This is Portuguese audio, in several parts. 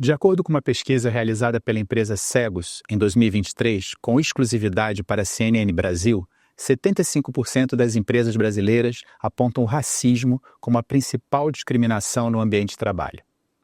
De acordo com uma pesquisa realizada pela empresa Cegos em 2023, com exclusividade para a CNN Brasil, 75% das empresas brasileiras apontam o racismo como a principal discriminação no ambiente de trabalho.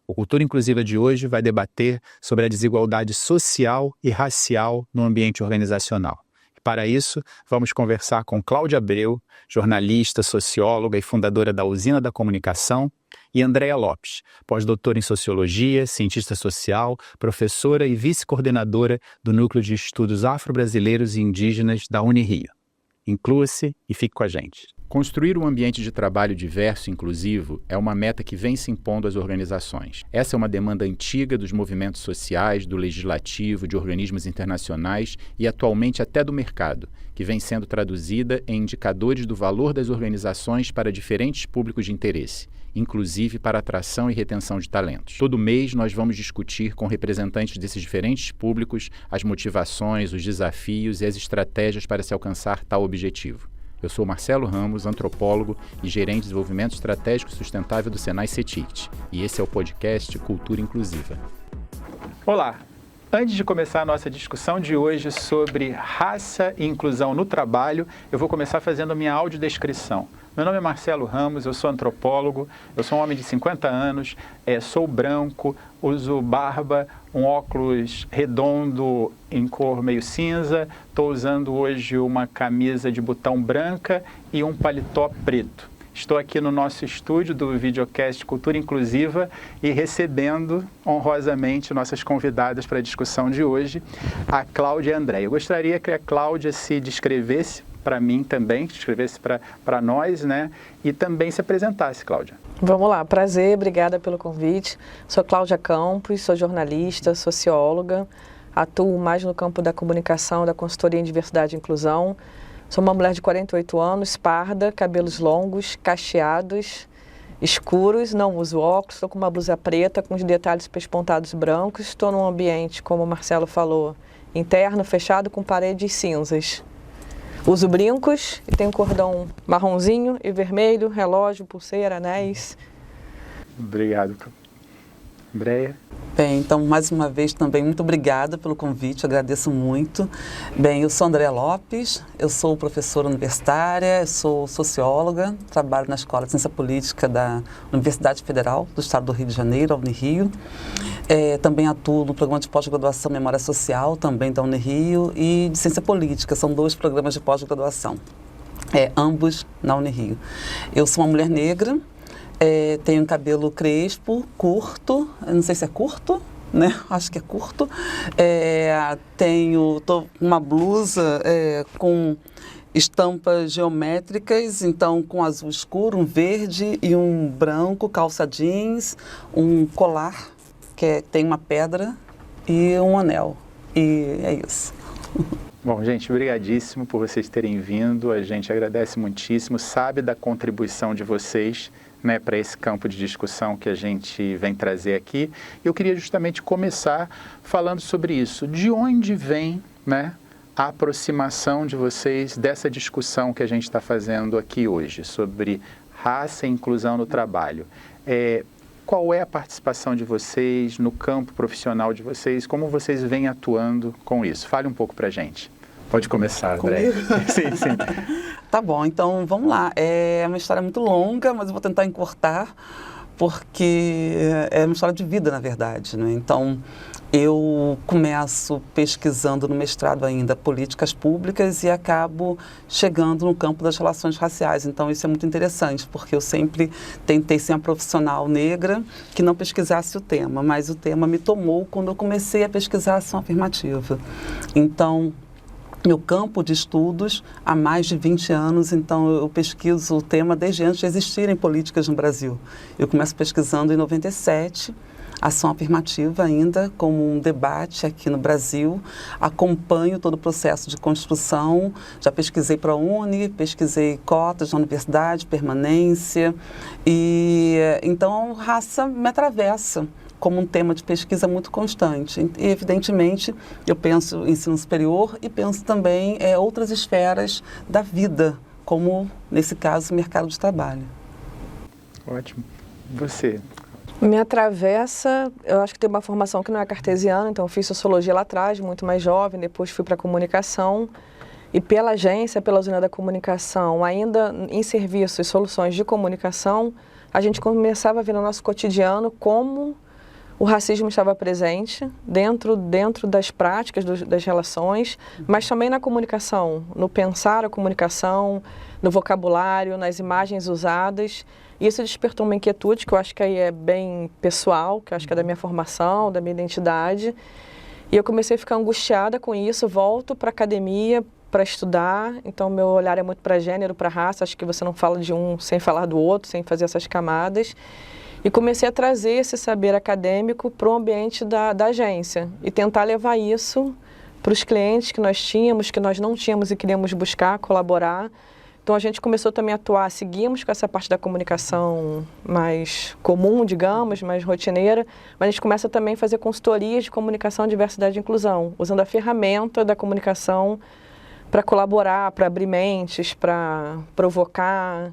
O Cultura Inclusiva de hoje vai debater sobre a desigualdade social e racial no ambiente organizacional. Para isso, vamos conversar com Cláudia Abreu, jornalista, socióloga e fundadora da Usina da Comunicação, e Andréa Lopes, pós-doutora em Sociologia, cientista social, professora e vice-coordenadora do Núcleo de Estudos Afro-Brasileiros e Indígenas da Unirio. Inclua-se e fique com a gente. Construir um ambiente de trabalho diverso e inclusivo é uma meta que vem se impondo às organizações. Essa é uma demanda antiga dos movimentos sociais, do legislativo, de organismos internacionais e atualmente até do mercado, que vem sendo traduzida em indicadores do valor das organizações para diferentes públicos de interesse, inclusive para atração e retenção de talentos. Todo mês nós vamos discutir com representantes desses diferentes públicos as motivações, os desafios e as estratégias para se alcançar tal objetivo. Eu sou Marcelo Ramos, antropólogo e gerente de desenvolvimento estratégico e sustentável do Senai CETICT, e esse é o podcast Cultura Inclusiva. Olá! Antes de começar a nossa discussão de hoje sobre raça e inclusão no trabalho, eu vou começar fazendo a minha audiodescrição. Meu nome é Marcelo Ramos, eu sou antropólogo, eu sou um homem de 50 anos, sou branco, uso barba, um óculos redondo em cor meio cinza, estou usando hoje uma camisa de botão branca e um paletó preto. Estou aqui no nosso estúdio do videocast Cultura Inclusiva e recebendo honrosamente nossas convidadas para a discussão de hoje, a Cláudia e a Andréa. Eu gostaria que a Cláudia se descrevesse para mim também, escrevesse para nós, né? E também se apresentasse, Cláudia. Vamos lá, prazer, obrigada pelo convite. Sou Cláudia Campos, sou jornalista, socióloga, atuo mais no campo da comunicação, da consultoria em diversidade e inclusão. Sou uma mulher de 48 anos, parda, cabelos longos, cacheados, escuros, não uso óculos, estou com uma blusa preta com os detalhes pespontados brancos. Estou num ambiente, como o Marcelo falou, interno, fechado, com paredes cinzas. Uso brincos e tenho cordão marronzinho e vermelho, relógio, pulseira, anéis. Obrigado, Andréa. Bem, então, mais uma vez também, muito obrigada pelo convite, agradeço muito. Bem, eu sou Andréa Lopes, eu sou professora universitária, eu sou socióloga, trabalho na Escola de Ciência Política da Universidade Federal do Estado do Rio de Janeiro, a Unirio. Também atuo no programa de pós-graduação Memória Social, também da Unirio, e de Ciência Política, são 2 programas de pós-graduação, ambos na Unirio. Eu sou uma mulher negra, tenho cabelo crespo, curto, não sei se é curto, né? Acho que é curto. Tenho uma blusa com estampas geométricas, então com azul escuro, um verde e um branco, calça jeans, um colar que tem uma pedra e um anel. E é isso. Bom, gente, brigadíssimo por vocês terem vindo. A gente agradece muitíssimo, sabe da contribuição de vocês, né, para esse campo de discussão que a gente vem trazer aqui. Eu queria justamente começar falando sobre isso. De onde vem, né, a aproximação de vocês dessa discussão que a gente está fazendo aqui hoje, sobre raça e inclusão no trabalho? Qual é a participação de vocês no campo profissional de vocês? Como vocês vêm atuando com isso? Fale um pouco para a gente. Pode começar, Andréa. Sim. Tá bom, então vamos lá. É uma história muito longa, mas eu vou tentar encurtar, porque é uma história de vida, na verdade, né? Então, eu começo pesquisando no mestrado ainda políticas públicas e acabo chegando no campo das relações raciais. Então, isso é muito interessante, porque eu sempre tentei ser uma profissional negra que não pesquisasse o tema, mas o tema me tomou quando eu comecei a pesquisar a ação afirmativa. Então, meu campo de estudos há mais de 20 anos, então eu pesquiso o tema desde antes de existirem políticas no Brasil. Eu começo pesquisando em 97, ação afirmativa ainda, como um debate aqui no Brasil. Acompanho todo o processo de construção, já pesquisei para a Uni, pesquisei cotas na universidade, permanência, e então raça me atravessa como um tema de pesquisa muito constante. E, evidentemente, eu penso em ensino superior e penso também em outras esferas da vida, como, nesse caso, o mercado de trabalho. Ótimo. Você? Me atravessa, eu acho que tem uma formação que não é cartesiana, então eu fiz sociologia lá atrás, muito mais jovem, depois fui para a comunicação. E pela agência, pela usina da comunicação, ainda em serviços e soluções de comunicação, a gente começava a ver no nosso cotidiano como o racismo estava presente dentro das práticas, das relações, mas também na comunicação, no pensar a comunicação, no vocabulário, nas imagens usadas. E isso despertou uma inquietude que eu acho que aí é bem pessoal, que eu acho que é da minha formação, da minha identidade. E eu comecei a ficar angustiada com isso, volto para a academia para estudar, então meu olhar é muito para gênero, para raça, acho que você não fala de um sem falar do outro, sem fazer essas camadas. E comecei a trazer esse saber acadêmico para o ambiente da agência e tentar levar isso para os clientes que nós tínhamos, que nós não tínhamos e queríamos buscar, colaborar. Então a gente começou também a atuar, seguimos com essa parte da comunicação mais comum, digamos, mais rotineira, mas a gente começa também a fazer consultorias de comunicação, diversidade e inclusão, usando a ferramenta da comunicação para colaborar, para abrir mentes, para provocar,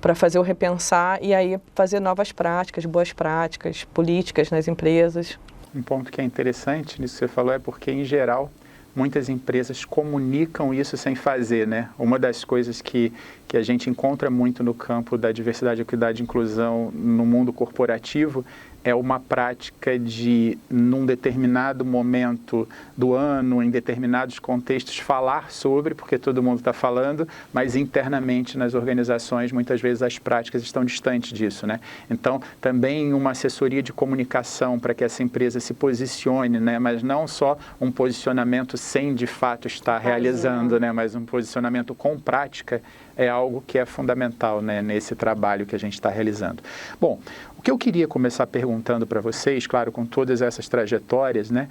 para fazer o repensar e aí fazer novas práticas, boas práticas, políticas nas empresas. Um ponto que é interessante nisso que você falou é porque, em geral, muitas empresas comunicam isso sem fazer, né? Uma das coisas que a gente encontra muito no campo da diversidade, equidade e inclusão no mundo corporativo é uma prática de, num determinado momento do ano, em determinados contextos, falar sobre, porque todo mundo está falando, mas internamente nas organizações, muitas vezes as práticas estão distantes disso, né? Então, também uma assessoria de comunicação para que essa empresa se posicione, né? Mas não só um posicionamento sem, de fato, estar realizando, né? Mas um posicionamento com prática é algo que é fundamental, né? Nesse trabalho que a gente está realizando. Bom, o que eu queria começar perguntando para vocês, claro, com todas essas trajetórias, né?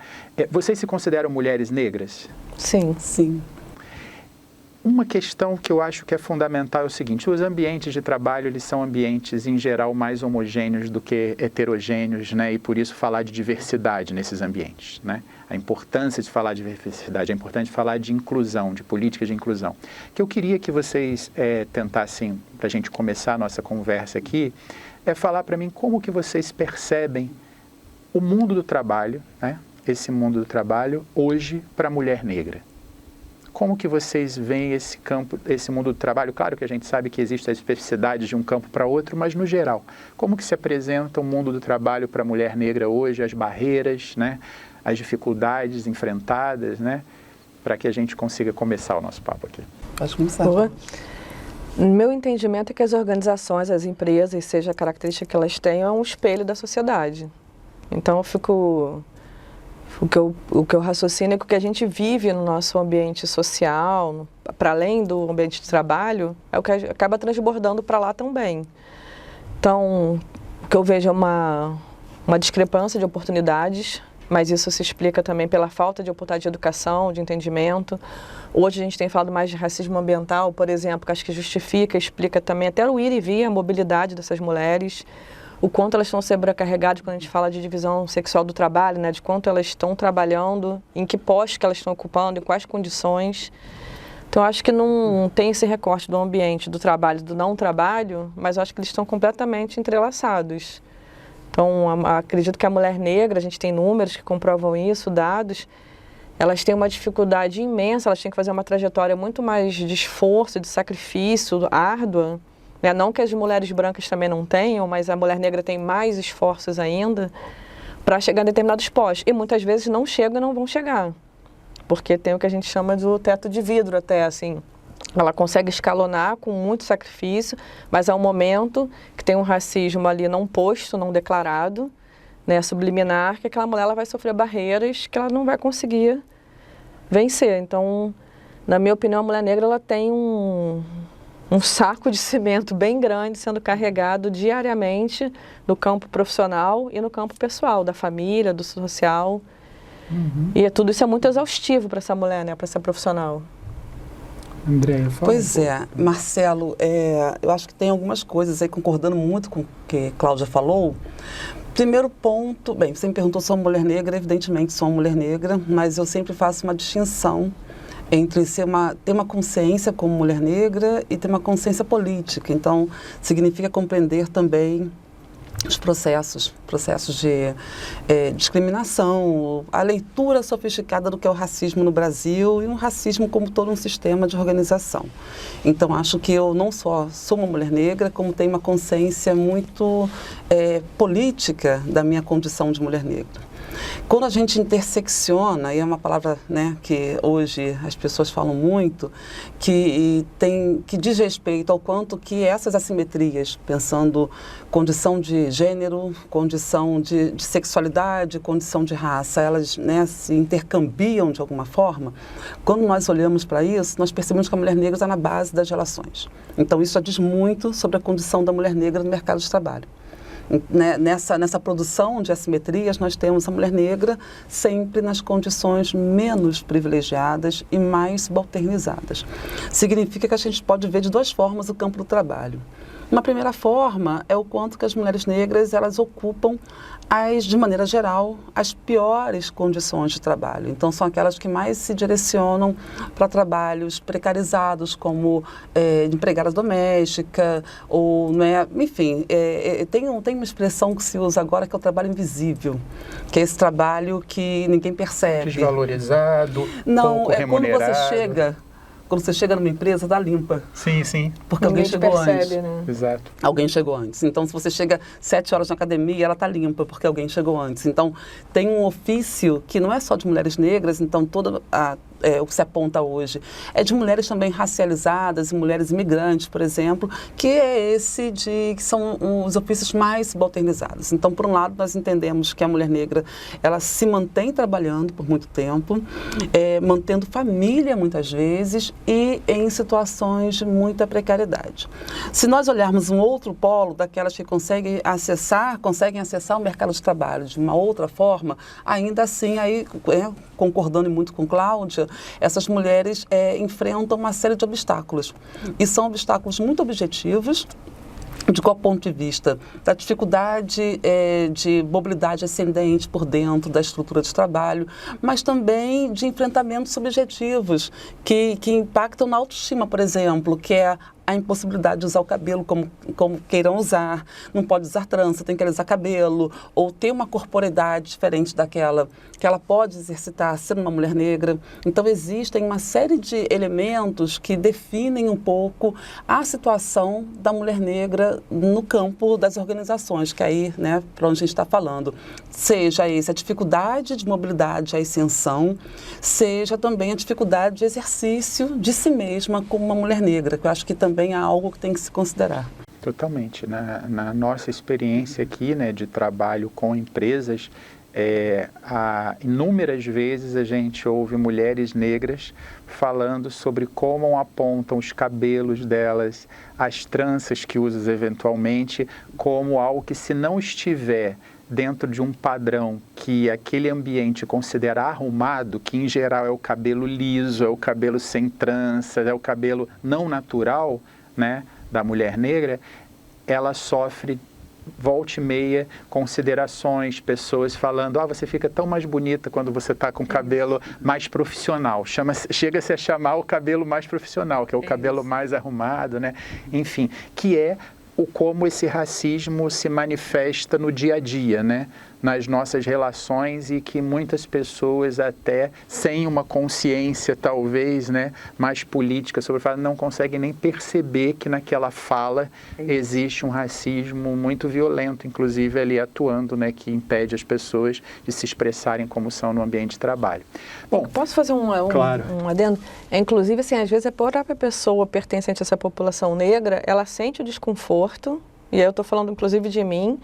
Vocês se consideram mulheres negras? Sim. Sim. Uma questão que eu acho que é fundamental é o seguinte: os ambientes de trabalho, eles são ambientes, em geral, mais homogêneos do que heterogêneos, né? E por isso falar de diversidade nesses ambientes, né? A importância de falar de diversidade, é importante falar de inclusão, de políticas de inclusão. Que eu queria que vocês tentassem, para a gente começar a nossa conversa aqui, falar para mim como que vocês percebem o mundo do trabalho, né? Esse mundo do trabalho, hoje, para a mulher negra. Como que vocês veem esse campo, esse mundo do trabalho? Claro que a gente sabe que existe a especificidade de um campo para outro, mas no geral, como que se apresenta o mundo do trabalho para a mulher negra hoje, as barreiras, né? As dificuldades enfrentadas, né? Para que a gente consiga começar o nosso papo aqui. Pode começar. Boa. Meu entendimento é que as organizações, as empresas, seja a característica que elas tenham, é um espelho da sociedade. Então, o que eu raciocino é que o que a gente vive no nosso ambiente social, para além do ambiente de trabalho, é o que acaba transbordando para lá também. Então, o que eu vejo é uma discrepância de oportunidades, mas isso se explica também pela falta de oportunidade de educação, de entendimento. Hoje a gente tem falado mais de racismo ambiental, por exemplo, que acho que justifica, explica também até o ir e vir, a mobilidade dessas mulheres, o quanto elas estão sobrecarregadas quando a gente fala de divisão sexual do trabalho, né? De quanto elas estão trabalhando, em que postos que elas estão ocupando, em quais condições. Então, acho que não tem esse recorte do ambiente, do trabalho, do não trabalho, mas acho que eles estão completamente entrelaçados. Então, acredito que a mulher negra, a gente tem números que comprovam isso, dados, elas têm uma dificuldade imensa, elas têm que fazer uma trajetória muito mais de esforço, de sacrifício, árdua, né? Não que as mulheres brancas também não tenham, mas a mulher negra tem mais esforços ainda para chegar a determinados postos. E muitas vezes não chegam e não vão chegar, porque tem o que a gente chama de teto de vidro até, assim. Ela consegue escalonar com muito sacrifício, mas há um momento que tem um racismo ali não posto, não declarado, né, subliminar, que aquela mulher ela vai sofrer barreiras que ela não vai conseguir vencer. Então, na minha opinião, a mulher negra ela tem um saco de cimento bem grande sendo carregado diariamente no campo profissional e no campo pessoal, da família, do social. Uhum. E tudo isso é muito exaustivo para essa mulher, né, para essa profissional. Andréia, fala. Pois é, Marcelo, eu acho que tem algumas coisas aí, concordando muito com o que Cláudia falou. Primeiro ponto, bem, você me perguntou se sou uma mulher negra, evidentemente sou uma mulher negra, mas eu sempre faço uma distinção entre ter uma consciência como mulher negra e ter uma consciência política. Então, significa compreender também os processos de discriminação, a leitura sofisticada do que é o racismo no Brasil e um racismo como todo um sistema de organização. Então, acho que eu não só sou uma mulher negra, como tenho uma consciência muito política da minha condição de mulher negra. Quando a gente intersecciona, e é uma palavra, né, que hoje as pessoas falam muito, que diz respeito ao quanto que essas assimetrias, pensando condição de gênero, condição de sexualidade, condição de raça, elas, né, se intercambiam de alguma forma. Quando nós olhamos para isso, nós percebemos que a mulher negra está na base das relações. Então, isso já diz muito sobre a condição da mulher negra no mercado de trabalho. Nessa produção de assimetrias, nós temos a mulher negra sempre nas condições menos privilegiadas e mais subalternizadas. Significa que a gente pode ver de duas formas o campo do trabalho. Uma primeira forma é o quanto que as mulheres negras elas ocupam, de maneira geral, as piores condições de trabalho. Então, são aquelas que mais se direcionam para trabalhos precarizados, como empregada doméstica, ou, né, enfim, tem uma expressão que se usa agora que é o trabalho invisível, que é esse trabalho que ninguém percebe. Desvalorizado, pouco remunerado. Quando você chega numa empresa, está limpa. Sim, sim. Porque alguém chegou antes. Né? Exato. Alguém chegou antes. Então, se você chega 7 horas na academia, ela está limpa, porque alguém chegou antes. Então, tem um ofício que não é só de mulheres negras, então o que se aponta hoje é de mulheres também racializadas e mulheres imigrantes, por exemplo, que que são os ofícios mais subalternizados. Então, por um lado, nós entendemos que a mulher negra, ela se mantém trabalhando por muito tempo, mantendo família muitas vezes e em situações de muita precariedade. Se nós olharmos um outro polo, daquelas que conseguem acessar o mercado de trabalho de uma outra forma, ainda assim, aí, concordando muito com Cláudia, essas mulheres enfrentam uma série de obstáculos. E são obstáculos muito objetivos, de qual ponto de vista? Da dificuldade de mobilidade ascendente por dentro da estrutura de trabalho, mas também de enfrentamentos subjetivos que impactam na autoestima, por exemplo, que é a impossibilidade de usar o cabelo como queiram usar, não pode usar trança, tem que alisar cabelo, ou ter uma corporeidade diferente daquela que ela pode exercitar sendo uma mulher negra. Então, existem uma série de elementos que definem um pouco a situação da mulher negra no campo das organizações, que aí, né, para onde a gente está falando, seja essa dificuldade de mobilidade, a ascensão, seja também a dificuldade de exercício de si mesma como uma mulher negra, que eu acho que também é algo que tem que se considerar. Totalmente. Na nossa experiência aqui, né, de trabalho com empresas, inúmeras vezes a gente ouve mulheres negras falando sobre como apontam os cabelos delas, as tranças que usam eventualmente, como algo que, se não estiver dentro de um padrão que aquele ambiente considera arrumado, que em geral é o cabelo liso, é o cabelo sem tranças, é o cabelo não natural, né, da mulher negra, ela sofre volta e meia considerações, pessoas falando, você fica tão mais bonita quando você está com o cabelo mais profissional. Chega-se a chamar o cabelo mais profissional, que é o cabelo mais arrumado, né? Enfim, que é como esse racismo se manifesta no dia a dia, né? Nas nossas relações, e que muitas pessoas, até sem uma consciência talvez, né, mais política sobre o fato, não conseguem nem perceber que naquela fala existe um racismo muito violento, inclusive ali atuando, né, que impede as pessoas de se expressarem como são no ambiente de trabalho. Bom, posso fazer claro. um adendo? Inclusive, assim, às vezes a própria pessoa pertencente a essa população negra, ela sente o desconforto, e aí eu estou falando inclusive de mim,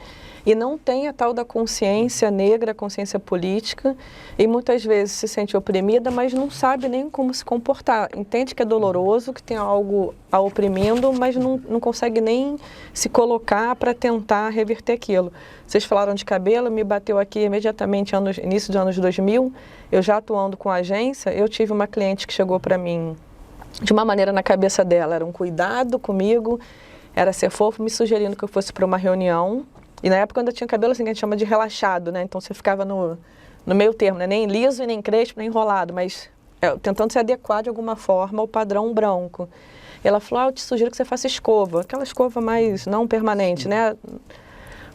e não tem a tal da consciência negra, consciência política, e muitas vezes se sente oprimida, mas não sabe nem como se comportar. Entende que é doloroso, que tem algo a oprimindo, mas não consegue nem se colocar para tentar reverter aquilo. Vocês falaram de cabelo, me bateu aqui imediatamente início dos anos 2000, eu já atuando com a agência, eu tive uma cliente que chegou para mim de uma maneira na cabeça dela, era um cuidado comigo, era ser fofo, me sugerindo que eu fosse para uma reunião. E na época, quando eu tinha cabelo assim, que a gente chama de relaxado, né? Então, você ficava no meio termo, né? Nem liso, e nem crespo, nem enrolado, mas tentando se adequar de alguma forma ao padrão branco. E ela falou, eu te sugiro que você faça escova, aquela escova mais não permanente, né?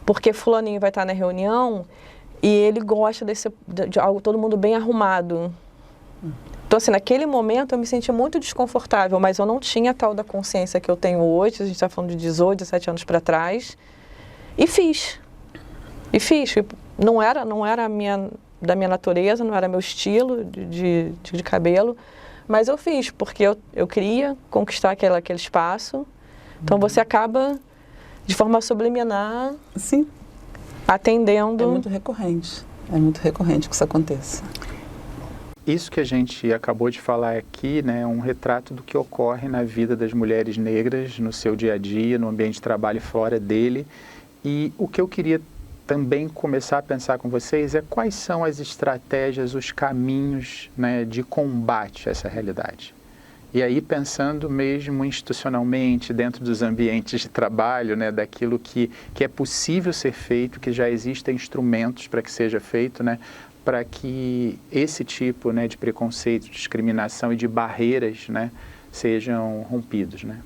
porque fulaninho vai estar na reunião e ele gosta de algo, todo mundo bem arrumado. Então, assim, naquele momento eu me senti muito desconfortável, mas eu não tinha a tal da consciência que eu tenho hoje, a gente está falando de 18, 17 anos para trás, e fiz. Não era da minha natureza, não era meu estilo de cabelo, mas eu fiz, porque eu queria conquistar aquele espaço. Então você acaba, de forma subliminar, Sim. atendendo. É muito recorrente que isso aconteça. Isso que a gente acabou de falar aqui, né, é um retrato do que ocorre na vida das mulheres negras, no seu dia a dia, no ambiente de trabalho e fora dele. E o que eu queria também começar a pensar com vocês é quais são as estratégias, os caminhos, né, de combate a essa realidade. E aí pensando mesmo institucionalmente, dentro dos ambientes de trabalho, né, daquilo que é possível ser feito, que já existem instrumentos para que seja feito, né, para que esse tipo, né, de preconceito, discriminação e de barreiras, né, sejam rompidos, né?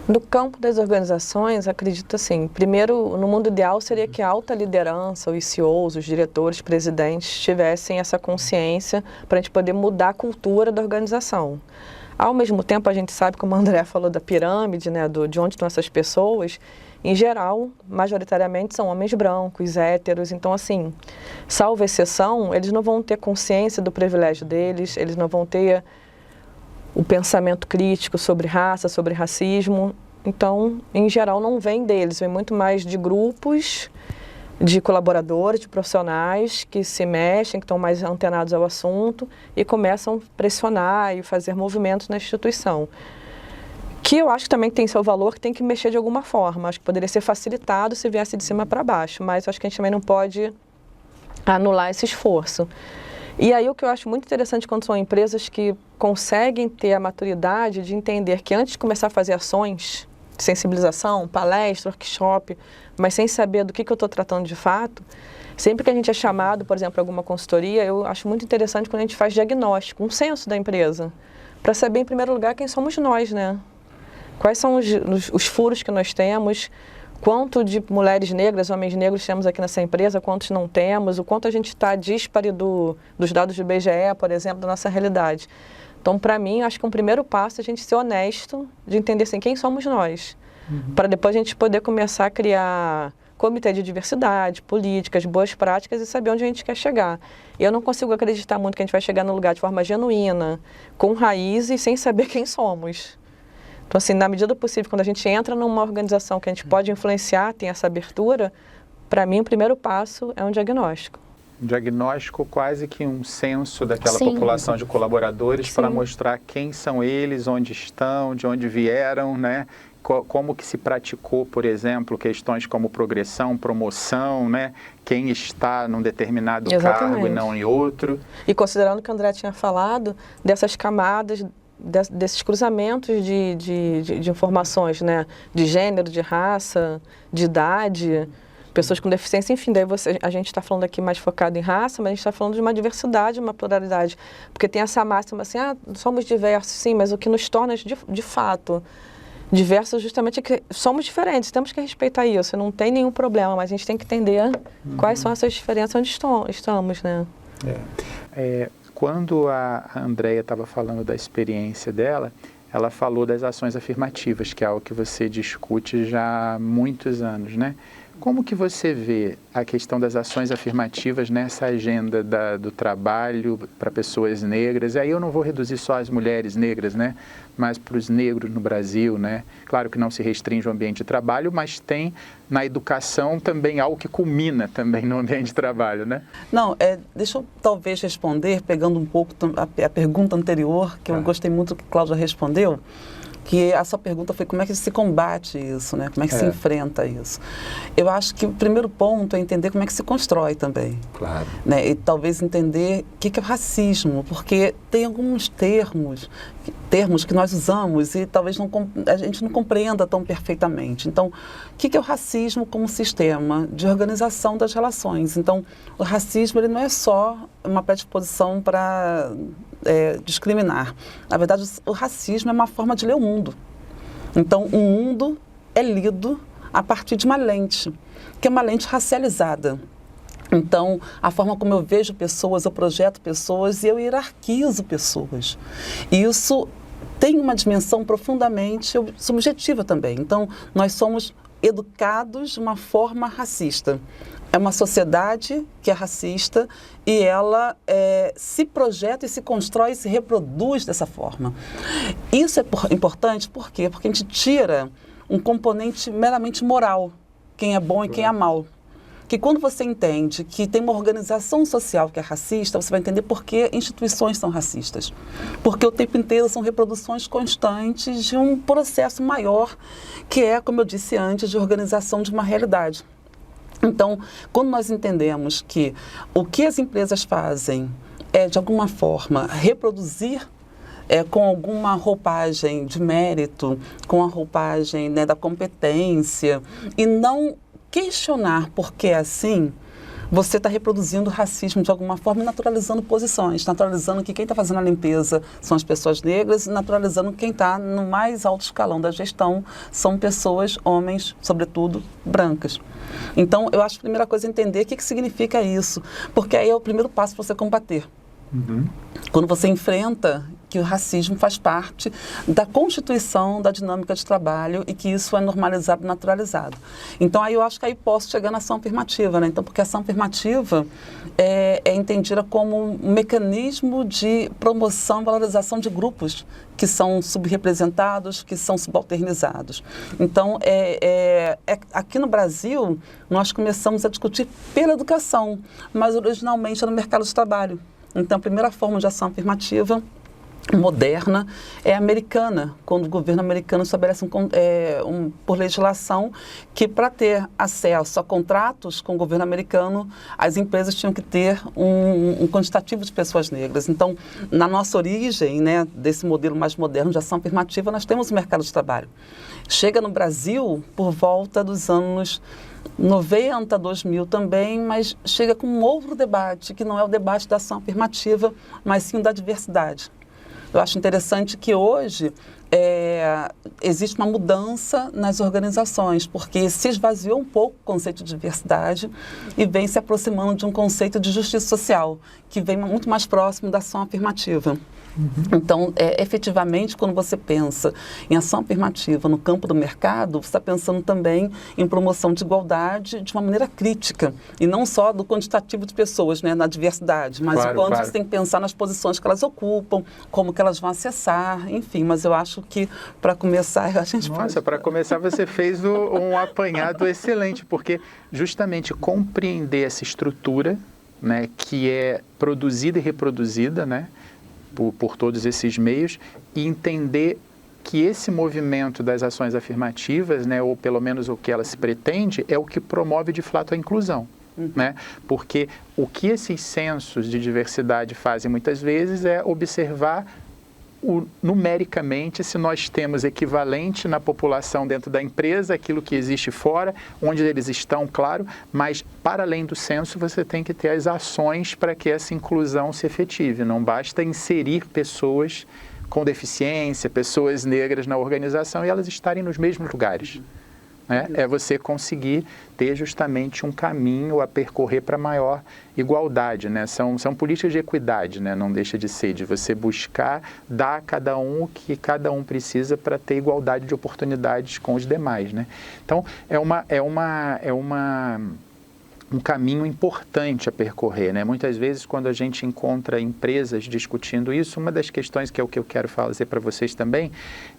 No campo das organizações, acredito assim, primeiro, no mundo ideal seria que a alta liderança, os CEOs, os diretores, presidentes, tivessem essa consciência para a gente poder mudar a cultura da organização. Ao mesmo tempo, a gente sabe, como a André falou da pirâmide, né, de onde estão essas pessoas, em geral, majoritariamente são homens brancos, héteros, então assim, salvo exceção, eles não vão ter consciência do privilégio deles, eles não vão ter o pensamento crítico sobre raça, sobre racismo. Então, em geral, não vem deles, vem muito mais de grupos, de colaboradores, de profissionais que se mexem, que estão mais antenados ao assunto e começam a pressionar e fazer movimentos na instituição. Que eu acho que também tem seu valor, que tem que mexer de alguma forma. Acho que poderia ser facilitado se viesse de cima para baixo, mas acho que a gente também não pode anular esse esforço. E aí o que eu acho muito interessante quando são empresas que conseguem ter a maturidade de entender que antes de começar a fazer ações de sensibilização, palestra, workshop, mas sem saber do que eu estou tratando de fato, sempre que a gente é chamado, por exemplo, a alguma consultoria, eu acho muito interessante quando a gente faz diagnóstico, um censo da empresa, para saber em primeiro lugar quem somos nós, né? Quais são os furos que nós temos, quanto de mulheres negras, homens negros temos aqui nessa empresa, quantos não temos, o quanto a gente está díspare dos dados do IBGE, por exemplo, da nossa realidade. Então, para mim, acho que um primeiro passo é a gente ser honesto, de entender assim, quem somos nós, para depois a gente poder começar a criar comitê de diversidade, políticas, boas práticas e saber onde a gente quer chegar. E eu não consigo acreditar muito que a gente vai chegar no lugar de forma genuína, com raiz e sem saber quem somos. Então, assim, na medida do possível, quando a gente entra numa organização que a gente pode influenciar, tem essa abertura, para mim o primeiro passo é um diagnóstico. Um diagnóstico quase que um censo daquela Sim. população de colaboradores para Sim. mostrar quem são eles, onde estão, de onde vieram, né? Como que se praticou, por exemplo, questões como progressão, promoção, né? Quem está num determinado cargo e não em outro. E considerando que o André tinha falado dessas camadas, desses cruzamentos de informações, né? De gênero, de raça, de idade, pessoas com deficiência, enfim, daí a gente está falando aqui mais focado em raça, mas a gente está falando de uma diversidade, uma pluralidade, porque tem essa máxima assim, somos diversos, sim, mas o que nos torna de fato diversos justamente é que somos diferentes, temos que respeitar isso, não tem nenhum problema, mas a gente tem que entender quais são essas diferenças onde estamos, né? Quando a Andréia estava falando da experiência dela, ela falou das ações afirmativas, que é algo que você discute já há muitos anos, né? Como que você vê a questão das ações afirmativas nessa agenda do trabalho para pessoas negras? E aí eu não vou reduzir só as mulheres negras, né? Mas para os negros no Brasil, né? Claro que não se restringe ao ambiente de trabalho, mas tem na educação também algo que culmina também no ambiente de trabalho, né? Não, deixa eu talvez responder, pegando um pouco a pergunta anterior, que eu gostei muito que a Cláudia respondeu, que essa pergunta foi como é que se combate isso, né? Como é que se enfrenta isso. Eu acho que o primeiro ponto é entender como é que se constrói também. Claro. Né? E talvez entender o que é o racismo, porque tem alguns termos que nós usamos e talvez a gente não compreenda tão perfeitamente. Então, o que é o racismo como sistema de organização das relações? Então, o racismo ele não é só uma predisposição para discriminar. Na verdade, o racismo é uma forma de ler o mundo. Então, o mundo é lido a partir de uma lente, que é uma lente racializada. Então, a forma como eu vejo pessoas, eu projeto pessoas e eu hierarquizo pessoas. E isso tem uma dimensão profundamente subjetiva também. Então, nós somos educados de uma forma racista. É uma sociedade que é racista e ela se projeta e se constrói e se reproduz dessa forma. Isso é importante por quê? Porque a gente tira um componente meramente moral, quem é bom e quem é mau. Que quando você entende que tem uma organização social que é racista, você vai entender por que instituições são racistas. Porque o tempo inteiro são reproduções constantes de um processo maior, que é, como eu disse antes, de organização de uma realidade. Então, quando nós entendemos que o que as empresas fazem é, de alguma forma, reproduzir com alguma roupagem de mérito, com a roupagem, né, da competência, e não questionar por que é assim, você está reproduzindo racismo de alguma forma e naturalizando posições, naturalizando que quem está fazendo a limpeza são as pessoas negras e naturalizando que quem está no mais alto escalão da gestão são pessoas, homens, sobretudo, brancas. Então, eu acho que a primeira coisa é entender o que significa isso, porque aí é o primeiro passo para você combater. Quando você enfrenta que o racismo faz parte da constituição da dinâmica de trabalho e que isso é normalizado, naturalizado. Então, aí eu acho que aí posso chegar na ação afirmativa, né? Então, porque a ação afirmativa é entendida como um mecanismo de promoção e valorização de grupos que são subrepresentados, que são subalternizados. Então, aqui no Brasil, nós começamos a discutir pela educação, mas originalmente era no mercado de trabalho. Então, a primeira forma de ação afirmativa moderna é americana, quando o governo americano estabelece por legislação que para ter acesso a contratos com o governo americano, as empresas tinham que ter um quantitativo de pessoas negras. Então, na nossa origem, né, desse modelo mais moderno de ação afirmativa, nós temos o mercado de trabalho. Chega no Brasil por volta dos anos 90, 2000 também, mas chega com um outro debate, que não é o debate da ação afirmativa, mas sim o da diversidade. Eu acho interessante que hoje existe uma mudança nas organizações, porque se esvaziou um pouco o conceito de diversidade e vem se aproximando de um conceito de justiça social, que vem muito mais próximo da ação afirmativa. Então, efetivamente, quando você pensa em ação afirmativa no campo do mercado, você está pensando também em promoção de igualdade de uma maneira crítica, e não só do quantitativo de pessoas, né, na diversidade, mas o quanto você tem que pensar nas posições que elas ocupam, como que elas vão acessar, enfim. Mas eu acho que, para começar, a gente pode... Nossa, para começar, você fez um apanhado excelente, porque justamente compreender essa estrutura, né, que é produzida e reproduzida, né, por todos esses meios, e entender que esse movimento das ações afirmativas, né, ou pelo menos o que ela se pretende, é o que promove de fato a inclusão. Né? Porque o que esses censos de diversidade fazem muitas vezes é observar numericamente se nós temos equivalente na população dentro da empresa, aquilo que existe fora, onde eles estão, claro, mas para além do censo você tem que ter as ações para que essa inclusão se efetive. Não basta inserir pessoas com deficiência, pessoas negras na organização e elas estarem nos mesmos lugares. Né? É você conseguir ter justamente um caminho a percorrer para maior igualdade, né? São políticas de equidade, né? Não deixa de ser, de você buscar dar a cada um o que cada um precisa para ter igualdade de oportunidades com os demais, né? Então, um caminho importante a percorrer, né? Muitas vezes, quando a gente encontra empresas discutindo isso, uma das questões que é o que eu quero fazer para vocês também,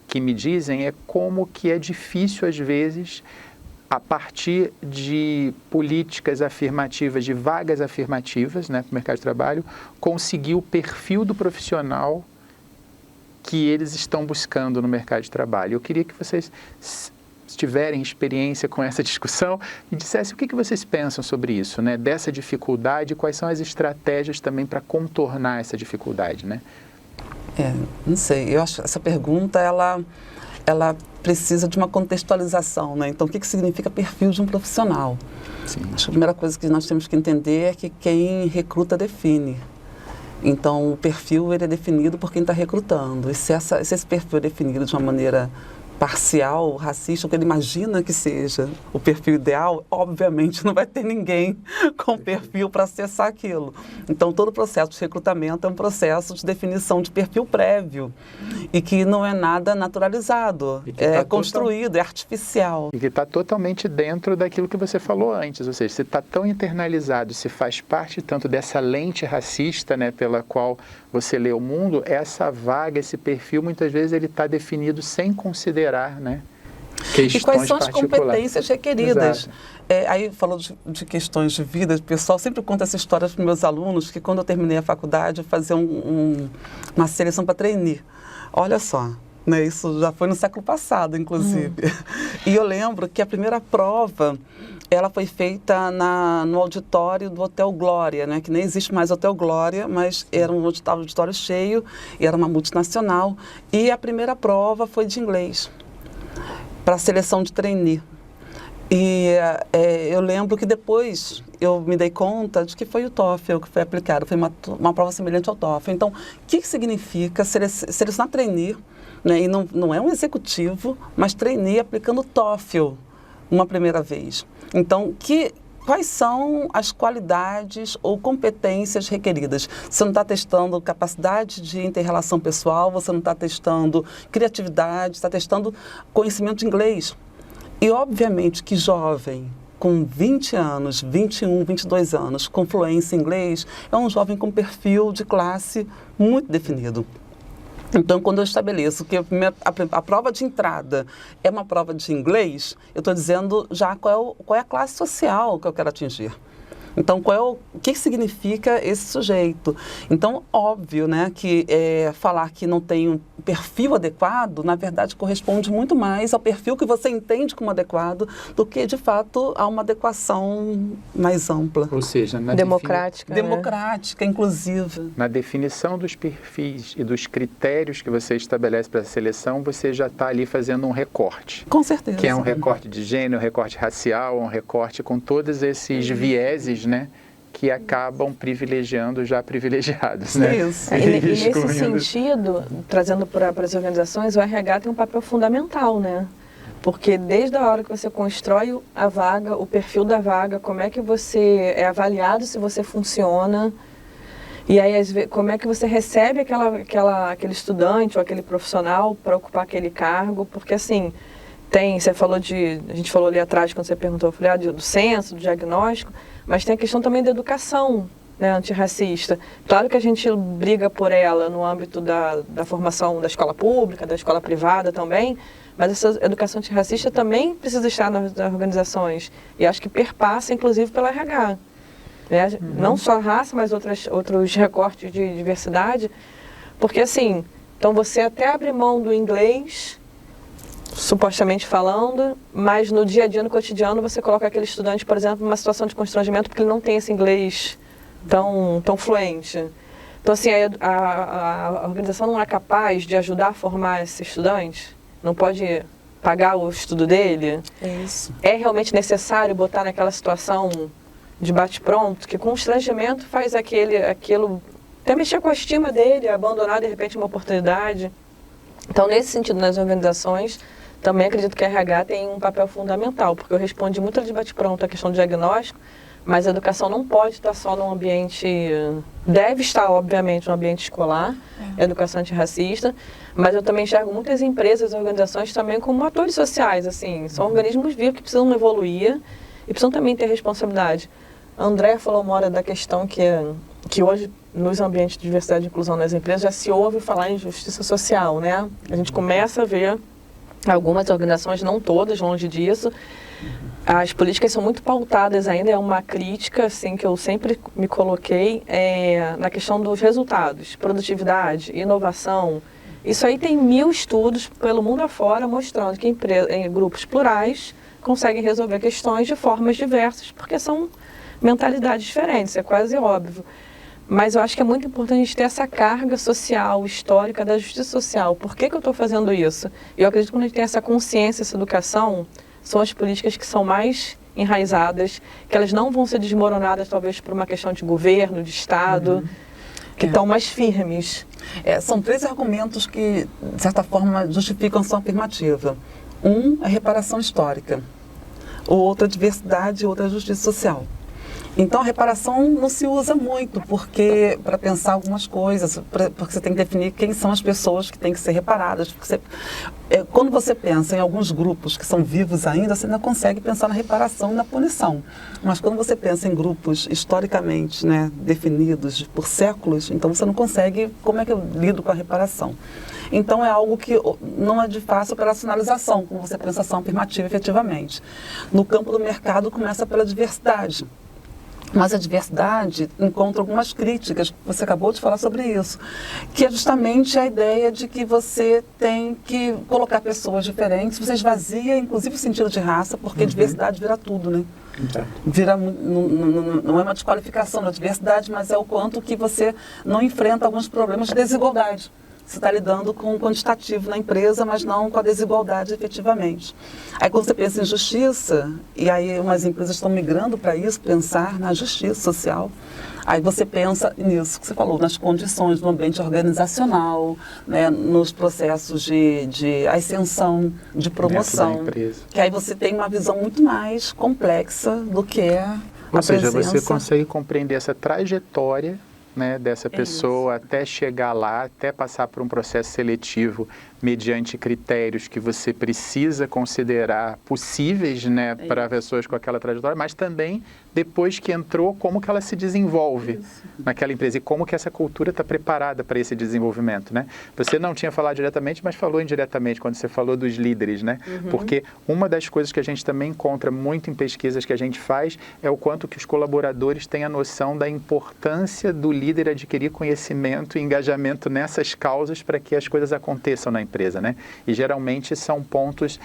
que me dizem é como que é difícil, às vezes, a partir de políticas afirmativas, de vagas afirmativas, né, para o mercado de trabalho, conseguir o perfil do profissional que eles estão buscando no mercado de trabalho. Eu queria que vocês, se tiverem experiência com essa discussão, me dissessem o que vocês pensam sobre isso, né, dessa dificuldade e quais são as estratégias também para contornar essa dificuldade, né? Não sei, eu acho que essa pergunta, ela precisa de uma contextualização, né? Então, o que significa perfil de um profissional? Sim. Acho que a primeira coisa que nós temos que entender é que quem recruta define. Então, o perfil ele é definido por quem está recrutando. E se esse perfil é definido de uma maneira parcial, racista, o que ele imagina que seja o perfil ideal, obviamente não vai ter ninguém com perfil para acessar aquilo. Então, todo o processo de recrutamento é um processo de definição de perfil prévio e que não é nada naturalizado, é construído, é artificial. E que está totalmente dentro daquilo que você falou antes, ou seja, você está tão internalizado, se faz parte tanto dessa lente racista, né, pela qual você lê o mundo, essa vaga, esse perfil, muitas vezes ele está definido sem considerar, né, questões e quais são as particulares. Competências requeridas? Exato. Aí, falou de questões de vida, o pessoal sempre conta essa história para os meus alunos, que quando eu terminei a faculdade, eu fazia uma seleção para trainee. Olha só, né, isso já foi no século passado, inclusive. E eu lembro que a primeira prova, ela foi feita no auditório do Hotel Glória, né, que nem existe mais Hotel Glória, mas era um auditório cheio, e era uma multinacional. E a primeira prova foi de inglês, para a seleção de trainee. E eu lembro que depois eu me dei conta de que foi o TOEFL que foi aplicado, foi uma prova semelhante ao TOEFL. Então, o que significa selecionar trainee, né, e não é um executivo, mas trainee aplicando o TOEFL uma primeira vez? Então, quais são as qualidades ou competências requeridas? Você não está testando capacidade de inter-relação pessoal, você não está testando criatividade, está testando conhecimento de inglês. E, obviamente, que jovem com 20 anos, 21, 22 anos, com fluência em inglês, é um jovem com perfil de classe muito definido. Então, quando eu estabeleço que a prova de entrada é uma prova de inglês, eu estou dizendo já qual é a classe social que eu quero atingir. Então, o que significa esse sujeito? Então, óbvio, né, que falar que não tem um perfil adequado, na verdade, corresponde muito mais ao perfil que você entende como adequado do que, de fato, a uma adequação mais ampla. Ou seja, democrática, democrática, inclusiva. Na definição dos perfis e dos critérios que você estabelece para a seleção, você já está ali fazendo um recorte. Com certeza. Que é um recorte de gênero, um recorte racial, um recorte com todos esses vieses, né, que acabam privilegiando já privilegiados, né? Isso. E nesse sentido, trazendo para as organizações, o RH tem um papel fundamental, né? Porque desde a hora que você constrói a vaga, o perfil da vaga, como é que você é avaliado se você funciona, e aí como é que você recebe aquele estudante ou aquele profissional para ocupar aquele cargo, porque assim, a gente falou ali atrás quando você perguntou, eu falei, do censo, do diagnóstico, mas tem a questão também da educação, né, antirracista. Claro que a gente briga por ela no âmbito da formação da escola pública, da escola privada também, mas essa educação antirracista também precisa estar nas organizações, e acho que perpassa, inclusive, pela RH. Né? Não só a raça, mas outros recortes de diversidade, porque assim, então você até abre mão do inglês, supostamente falando, mas no dia a dia, no cotidiano, você coloca aquele estudante, por exemplo, numa situação de constrangimento porque ele não tem esse inglês tão fluente. Então, assim, a organização não é capaz de ajudar a formar esse estudante? Não pode pagar o estudo dele? Isso. É realmente necessário botar naquela situação de bate-pronto, que constrangimento faz aquilo, até mexer com a estima dele, abandonar, de repente, uma oportunidade. Então, nesse sentido, nas organizações, também acredito que a RH tem um papel fundamental, porque eu respondi muito de bate-pronto a questão do diagnóstico, mas a educação não pode estar só num ambiente, deve estar, obviamente, no ambiente escolar, educação antirracista, mas eu também enxergo muitas empresas e organizações também como atores sociais, assim, são organismos vivos que precisam evoluir e precisam também ter responsabilidade. A Andréa falou uma hora da questão que hoje, nos ambientes de diversidade e inclusão nas empresas, já se ouve falar em justiça social, né? A gente começa a ver algumas organizações, não todas, longe disso. As políticas são muito pautadas ainda, é uma crítica assim, que eu sempre me coloquei na questão dos resultados, produtividade, inovação. Isso aí tem 1000 estudos pelo mundo afora mostrando que em grupos plurais conseguem resolver questões de formas diversas, porque são mentalidades diferentes, é quase óbvio. Mas eu acho que é muito importante a gente ter essa carga social, histórica da justiça social. Por que eu estou fazendo isso? Eu acredito que quando a gente tem essa consciência, essa educação, são as políticas que são mais enraizadas, que elas não vão ser desmoronadas talvez por uma questão de governo, de Estado. que estão mais firmes. São 3 argumentos que, de certa forma, justificam a ação afirmativa. Um é reparação histórica, o outro é diversidade e o outro é justiça social. Então, a reparação não se usa muito para pensar algumas coisas, porque você tem que definir quem são as pessoas que têm que ser reparadas. Quando você pensa em alguns grupos que são vivos ainda, você ainda consegue pensar na reparação e na punição. Mas quando você pensa em grupos historicamente, né, definidos por séculos, então você não consegue, como é que eu lido com a reparação? Então, é algo que não é de fácil operacionalização, como você pensa ação afirmativa efetivamente. No campo do mercado, começa pela diversidade. Mas a diversidade encontra algumas críticas, você acabou de falar sobre isso, que é justamente a ideia de que você tem que colocar pessoas diferentes, você esvazia inclusive o sentido de raça, porque diversidade vira tudo, né? Não é uma desqualificação da diversidade, mas é o quanto que você não enfrenta alguns problemas de desigualdade. Você está lidando com o quantitativo na empresa, mas não com a desigualdade efetivamente. Aí quando você pensa em justiça, e aí umas empresas estão migrando para isso, pensar na justiça social, aí você pensa nisso que você falou, nas condições, no ambiente organizacional, né, nos processos de ascensão, de promoção, que aí você tem uma visão muito mais complexa do que é a presença. Ou seja, você consegue compreender essa trajetória, né, dessa pessoa até chegar lá, até passar por um processo seletivo mediante critérios que você precisa considerar possíveis, né, para pessoas com aquela trajetória, mas também depois que entrou, como que ela se desenvolve naquela empresa e como que essa cultura está preparada para esse desenvolvimento, né? Você não tinha falado diretamente, mas falou indiretamente quando você falou dos líderes, né? Porque uma das coisas que a gente também encontra muito em pesquisas que a gente faz é o quanto que os colaboradores têm a noção da importância do líder adquirir conhecimento e engajamento nessas causas para que as coisas aconteçam na empresa, né? E geralmente são pontos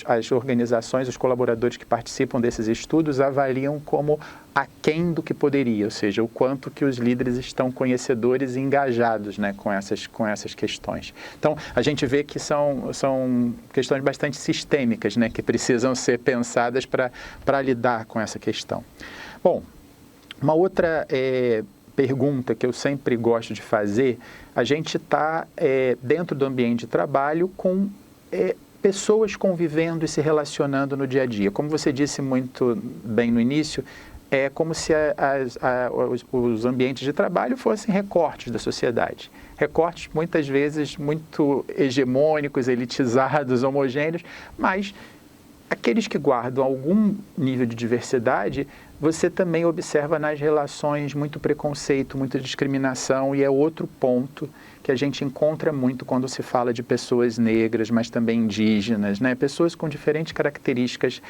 as organizações, os colaboradores que participam desses estudos avaliam como aquém do que poderia, ou seja, o quanto que os líderes estão conhecedores e engajados, né, com essas questões. Então, a gente vê que são questões bastante sistêmicas, né, que precisam ser pensadas para lidar com essa questão. Bom, uma outra pergunta que eu sempre gosto de fazer, a gente está dentro do ambiente de trabalho com pessoas convivendo e se relacionando no dia a dia. Como você disse muito bem no início, é como se os ambientes de trabalho fossem recortes da sociedade. Recortes muitas vezes muito hegemônicos, elitizados, homogêneos, mas aqueles que guardam algum nível de diversidade, você também observa nas relações muito preconceito, muita discriminação, e é outro ponto que a gente encontra muito quando se fala de pessoas negras, mas também indígenas, né? Pessoas com diferentes características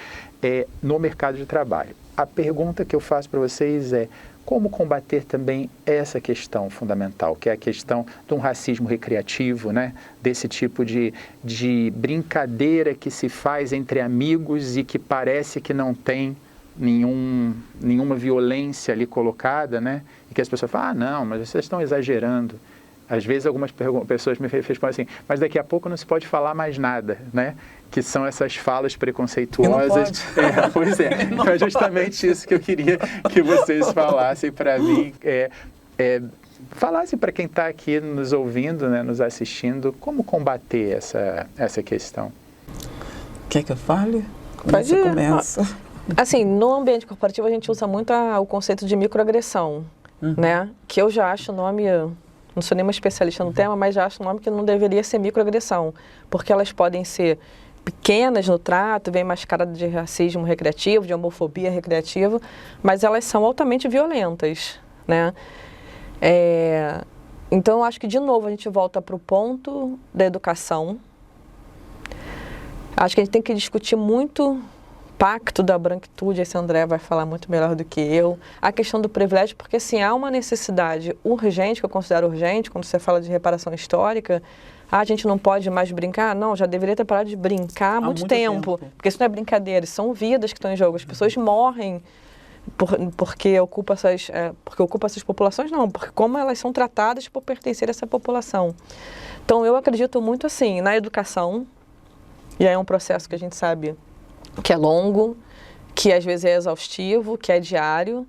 no mercado de trabalho. A pergunta que eu faço para vocês é: como combater também essa questão fundamental, que é a questão de um racismo recreativo, né? Desse tipo de brincadeira que se faz entre amigos e que parece que não tem nenhuma violência ali colocada, né? E que as pessoas falam: ah, não, mas vocês estão exagerando. Às vezes algumas pessoas me respondem assim: mas daqui a pouco não se pode falar mais nada, né? Que são essas falas preconceituosas. Pois é, é justamente isso que eu queria que vocês falassem para mim. Falassem para quem está aqui nos ouvindo, né, nos assistindo, como combater essa questão. Quer que eu fale? Pode ir. Começa. Assim, no ambiente corporativo a gente usa muito o conceito de microagressão, né? Que eu já acho o nome... Não sou nenhuma especialista no tema, mas já acho um nome que não deveria ser microagressão, porque elas podem ser pequenas no trato, vem mascarada de racismo recreativo, de homofobia recreativa, mas elas são altamente violentas, né? Então, eu acho que, de novo, a gente volta para o ponto da educação. Acho que a gente tem que discutir muito pacto da branquitude, esse André vai falar muito melhor do que eu, a questão do privilégio, porque assim, há uma necessidade urgente, que eu considero urgente, quando você fala de reparação histórica, a gente não pode mais brincar, não, já deveria ter parado de brincar há muito tempo, porque isso não é brincadeira, são vidas que estão em jogo, as pessoas morrem porque ocupam essas populações, não, porque como elas são tratadas por pertencer a essa população. Então eu acredito muito assim, na educação, e aí é um processo que a gente sabe que é longo, que às vezes é exaustivo, que é diário,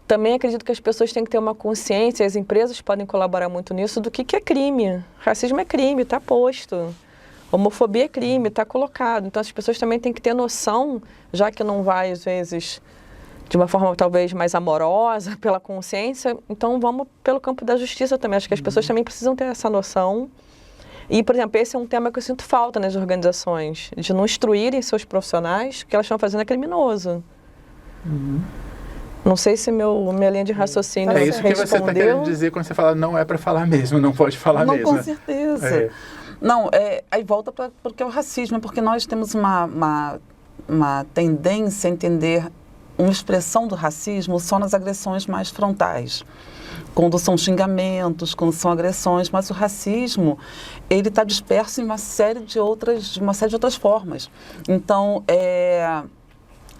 também acredito que as pessoas têm que ter uma consciência, as empresas podem colaborar muito nisso, do que é crime. Racismo é crime, está posto. Homofobia é crime, está colocado. Então as pessoas também têm que ter noção, já que não vai, às vezes, de uma forma talvez mais amorosa, pela consciência, então vamos pelo campo da justiça também. Acho que as pessoas também precisam ter essa noção. E, por exemplo, esse é um tema que eu sinto falta nas organizações, de não instruírem seus profissionais que elas estão fazendo é criminoso. Não sei se minha linha de raciocínio É isso que você está respondeu. querendo dizer quando você fala não é para falar mesmo, não pode falar Não, mesmo. com certeza. Não, aí volta para porque é o racismo, porque nós temos uma tendência a entender uma expressão do racismo só nas agressões mais frontais. Quando são xingamentos, quando são agressões, mas o racismo, ele está disperso em uma série de outras formas. Então,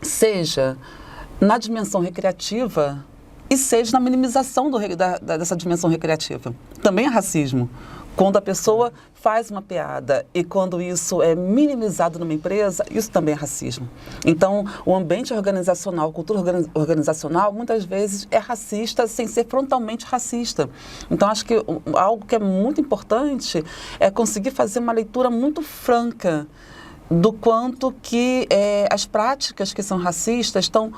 seja na dimensão recreativa e seja na minimização dessa dimensão recreativa. Também é racismo. Quando a pessoa faz uma piada e quando isso é minimizado numa empresa, isso também é racismo. Então, o ambiente organizacional, a cultura organizacional, muitas vezes é racista sem ser frontalmente racista. Então, acho que algo que é muito importante é conseguir fazer uma leitura muito franca do quanto que as práticas que são racistas estão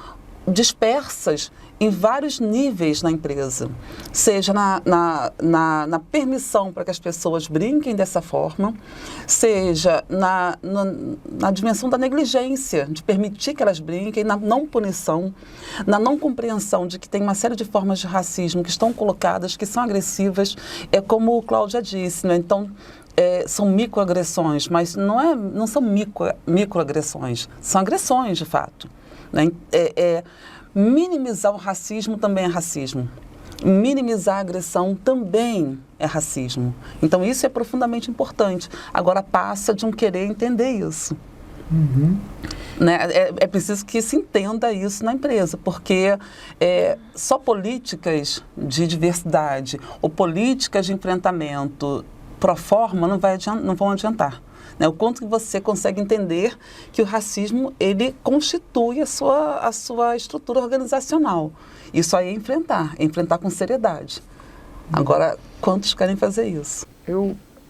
dispersas em vários níveis na empresa, seja na permissão para que as pessoas brinquem dessa forma, seja na dimensão da negligência, de permitir que elas brinquem, na não punição, na não compreensão de que tem uma série de formas de racismo que estão colocadas, que são agressivas, como Cláudia disse, né? Então, são microagressões, mas não são microagressões, são agressões de fato. Né? Minimizar o racismo também é racismo. Minimizar a agressão também é racismo. Então, isso é profundamente importante. Agora, passa de um querer entender isso. Né? É preciso que se entenda isso na empresa, porque só políticas de diversidade ou políticas de enfrentamento pro forma não vão adiantar. Né? O quanto que você consegue entender que o racismo, ele constitui a sua estrutura organizacional. Isso aí é enfrentar com seriedade. Agora, quantos querem fazer isso?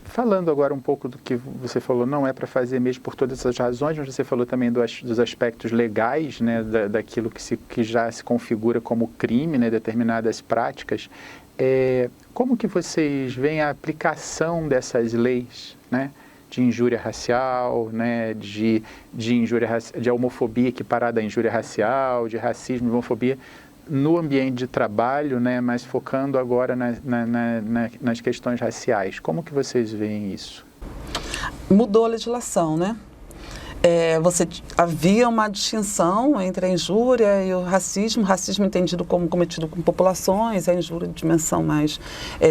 Falando agora um pouco do que você falou, não é para fazer mesmo por todas essas razões, mas você falou também dos aspectos legais, né, daquilo que já se configura como crime, né, determinadas práticas. Como que vocês veem a aplicação dessas leis, né, de injúria racial, né, de homofobia equiparada à injúria racial, de racismo e homofobia no ambiente de trabalho, né, mas focando agora nas questões raciais? Como que vocês veem isso? Mudou a legislação, né? Havia uma distinção entre a injúria e o racismo entendido como cometido com populações, a injúria de dimensão mais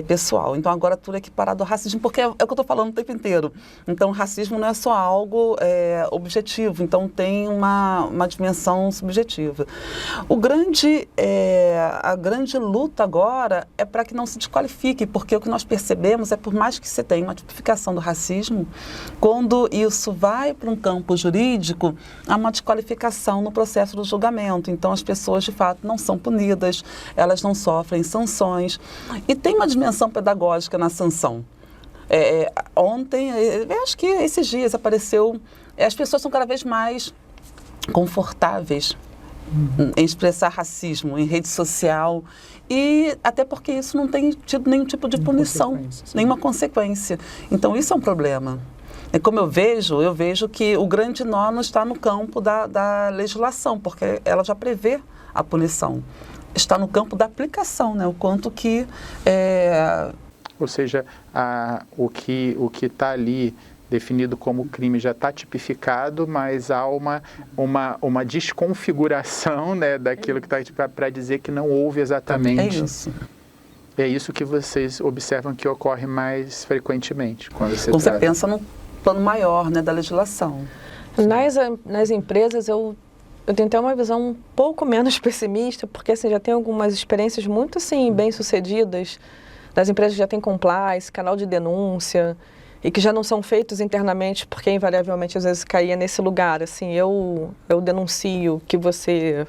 pessoal. Então, agora tudo é equiparado ao racismo, porque é o que eu estou falando o tempo inteiro. Então, o racismo não é só algo objetivo, então tem uma dimensão subjetiva. A grande luta agora é para que não se desqualifique, porque o que nós percebemos por mais que você tenha uma tipificação do racismo, quando isso vai para um campo jurídico, há uma desqualificação no processo do julgamento. Então, as pessoas, de fato, não são punidas, elas não sofrem sanções. E tem uma dimensão pedagógica na sanção. Ontem, acho que esses dias apareceu, as pessoas são cada vez mais confortáveis em expressar racismo em rede social, e até porque isso não tem tido nenhum tipo de punição, nenhuma consequência. Então, isso é um problema. Como eu vejo que o grande nó não está no campo da legislação, porque ela já prevê a punição. Está no campo da aplicação, né? O quanto que... Ou seja, o que está ali definido como crime já está tipificado, mas há uma desconfiguração, né, daquilo que está para dizer que não houve exatamente. É isso. É isso que vocês observam que ocorre mais frequentemente quando você pensa no plano maior, né, da legislação. Nas empresas, eu tenho até uma visão um pouco menos pessimista, porque assim, já tem algumas experiências muito assim, bem-sucedidas, das empresas que já têm compliance, canal de denúncia, e que já não são feitos internamente, porque invariavelmente às vezes caía nesse lugar, assim, eu denuncio que você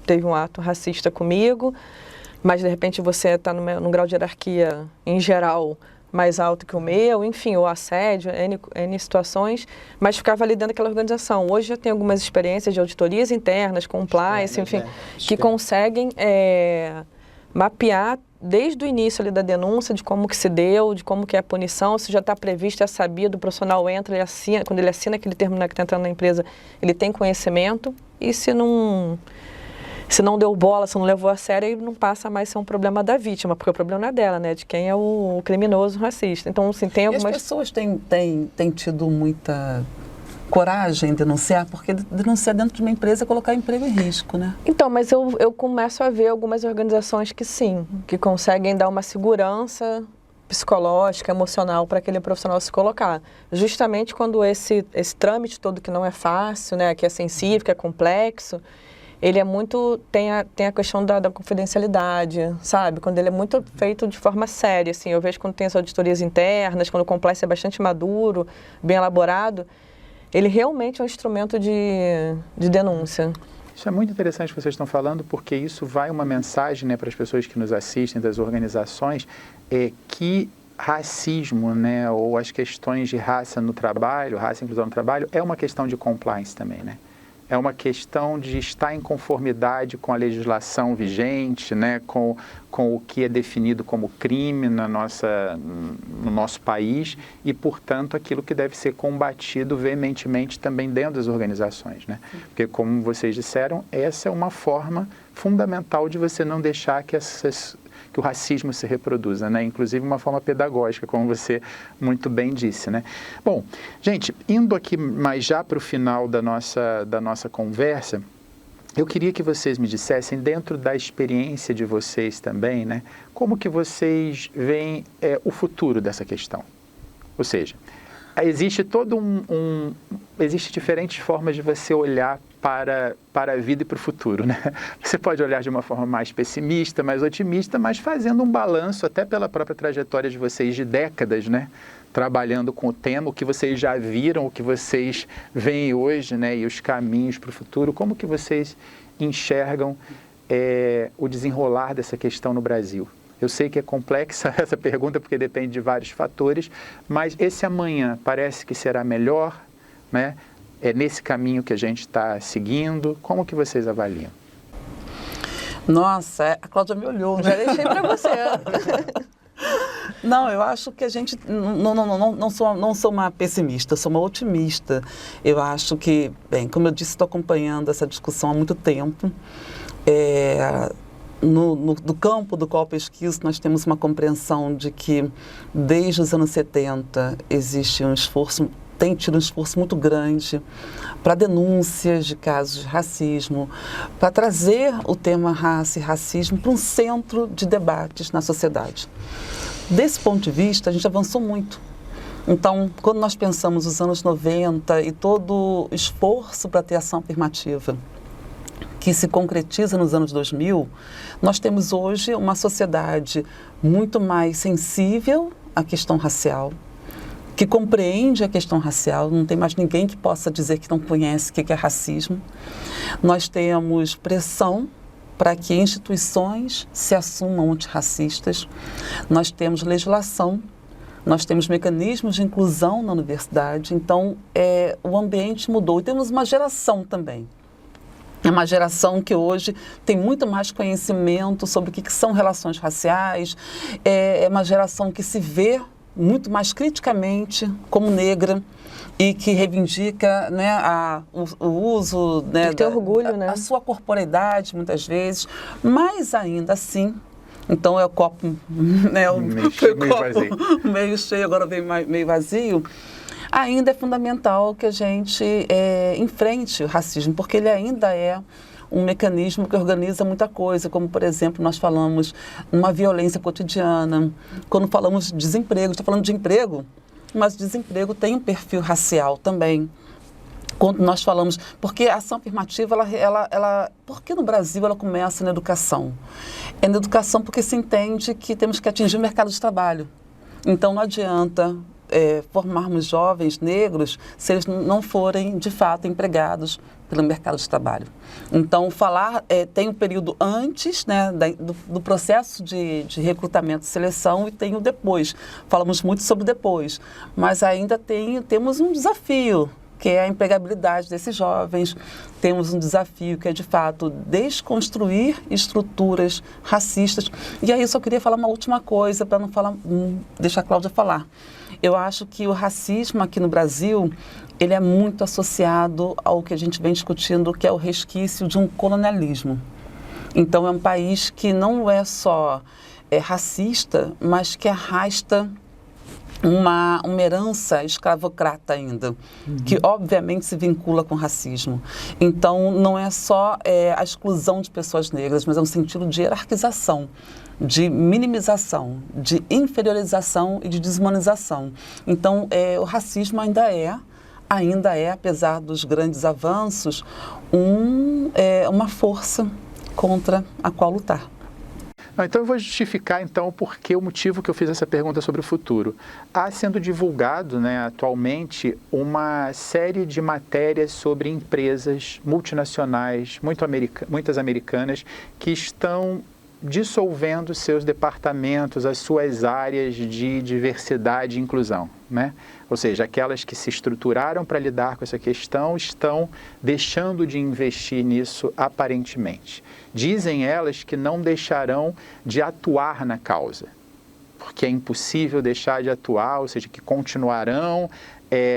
teve um ato racista comigo, mas de repente você está num grau de hierarquia, em geral, mais alto que o meu, enfim, ou assédio, N situações, mas ficava ali dentro daquela organização. Hoje já tem algumas experiências de auditorias internas, compliance, enfim, que conseguem mapear desde o início ali da denúncia, de como que se deu, de como que é a punição, se já está previsto, é sabido, o profissional entra, ele assina, quando ele assina aquele termo que está entrando na empresa, ele tem conhecimento, e se não deu bola, se não levou a sério, ele não passa mais a ser um problema da vítima, porque o problema não é dela, né? De quem é o criminoso racista. Então, assim, tem algumas... E as pessoas têm tido muita coragem em denunciar, porque denunciar dentro de uma empresa é colocar emprego em risco, né? Então, mas eu começo a ver algumas organizações que sim, que conseguem dar uma segurança psicológica, emocional para aquele profissional se colocar. Justamente quando esse trâmite todo que não é fácil, né? Que é sensível, que é complexo, ele é muito, tem a questão da confidencialidade, sabe? Quando ele é muito feito de forma séria, assim, eu vejo quando tem as auditorias internas, quando o compliance é bastante maduro, bem elaborado, ele realmente é um instrumento de denúncia. Isso é muito interessante que vocês estão falando, porque isso vai uma mensagem, né, para as pessoas que nos assistem, das organizações, que racismo, né, ou as questões de raça no trabalho, raça e inclusão no trabalho, é uma questão de compliance também, né? É uma questão de estar em conformidade com a legislação vigente, né, com o que é definido como crime no nosso país e, portanto, aquilo que deve ser combatido veementemente também dentro das organizações, né? Porque, como vocês disseram, essa é uma forma fundamental de você não deixar que o racismo se reproduza, né? Inclusive uma forma pedagógica, como você muito bem disse, né? Bom, gente, indo aqui mais já para o final da nossa conversa, eu queria que vocês me dissessem, dentro da experiência de vocês também, né, como que vocês veem o futuro dessa questão? Ou seja, existe existe diferentes formas de você olhar para a vida e para o futuro, né? Você pode olhar de uma forma mais pessimista, mais otimista, mas fazendo um balanço até pela própria trajetória de vocês de décadas, né? Trabalhando com o tema, o que vocês já viram, o que vocês veem hoje, né? E os caminhos para o futuro. Como que vocês enxergam o desenrolar dessa questão no Brasil? Eu sei que é complexa essa pergunta, porque depende de vários fatores, mas esse amanhã parece que será melhor, né? É nesse caminho que a gente está seguindo. Como que vocês avaliam? Nossa, a Cláudia me olhou, Já né? deixei para você. Não, eu acho que a gente... Não sou uma pessimista, sou uma otimista. Eu acho que, bem, como eu disse, estou acompanhando essa discussão há muito tempo. No campo do qual pesquiso, nós temos uma compreensão de que, desde os anos 70, existe um esforço... tem tido um esforço muito grande para denúncias de casos de racismo, para trazer o tema raça e racismo para um centro de debates na sociedade. Desse ponto de vista, a gente avançou muito. Então, quando nós pensamos nos anos 90 e todo o esforço para ter ação afirmativa que se concretiza nos anos 2000, nós temos hoje uma sociedade muito mais sensível à questão racial, que compreende a questão racial, não tem mais ninguém que possa dizer que não conhece o que é racismo. Nós temos pressão para que instituições se assumam antirracistas, nós temos legislação, nós temos mecanismos de inclusão na universidade, então o ambiente mudou. E temos uma geração também. É uma geração que hoje tem muito mais conhecimento sobre o que são relações raciais, é uma geração que se vê muito mais criticamente como negra e que reivindica, né, o uso, né, ter orgulho, né? A sua corporeidade, muitas vezes, mas ainda assim, então é o copo, né, meio cheio, agora vem meio vazio. Ainda é fundamental que a gente enfrente o racismo, porque ele ainda é um mecanismo que organiza muita coisa, como, por exemplo, nós falamos uma violência cotidiana, quando falamos de desemprego, estou falando de emprego, mas o desemprego tem um perfil racial também. Quando nós falamos, porque a ação afirmativa, porque no Brasil ela começa na educação? É na educação porque se entende que temos que atingir o mercado de trabalho. Então não adianta formarmos jovens negros se eles não forem, de fato, empregados pelo mercado de trabalho. Então, tem um período antes, né, do processo de recrutamento e seleção e tem o depois. Falamos muito sobre o depois, mas ainda temos um desafio, que é a empregabilidade desses jovens. Temos um desafio que é, de fato, desconstruir estruturas racistas. E aí eu só queria falar uma última coisa, para não deixar a Cláudia falar. Eu acho que o racismo aqui no Brasil, ele é muito associado ao que a gente vem discutindo, que é o resquício de um colonialismo. Então, é um país que não é só racista, mas que arrasta uma herança escravocrata ainda, que obviamente se vincula com racismo. Então, não é só a exclusão de pessoas negras, mas é um sentido de hierarquização, de minimização, de inferiorização e de desumanização. Então, o racismo ainda é, apesar dos grandes avanços, uma força contra a qual lutar. Então eu vou justificar então o motivo que eu fiz essa pergunta sobre o futuro. Há sendo divulgado, né, atualmente uma série de matérias sobre empresas multinacionais, muitas americanas, que estão dissolvendo seus departamentos, as suas áreas de diversidade e inclusão, né? Ou seja, aquelas que se estruturaram para lidar com essa questão estão deixando de investir nisso aparentemente. Dizem elas que não deixarão de atuar na causa, porque é impossível deixar de atuar, ou seja, que continuarão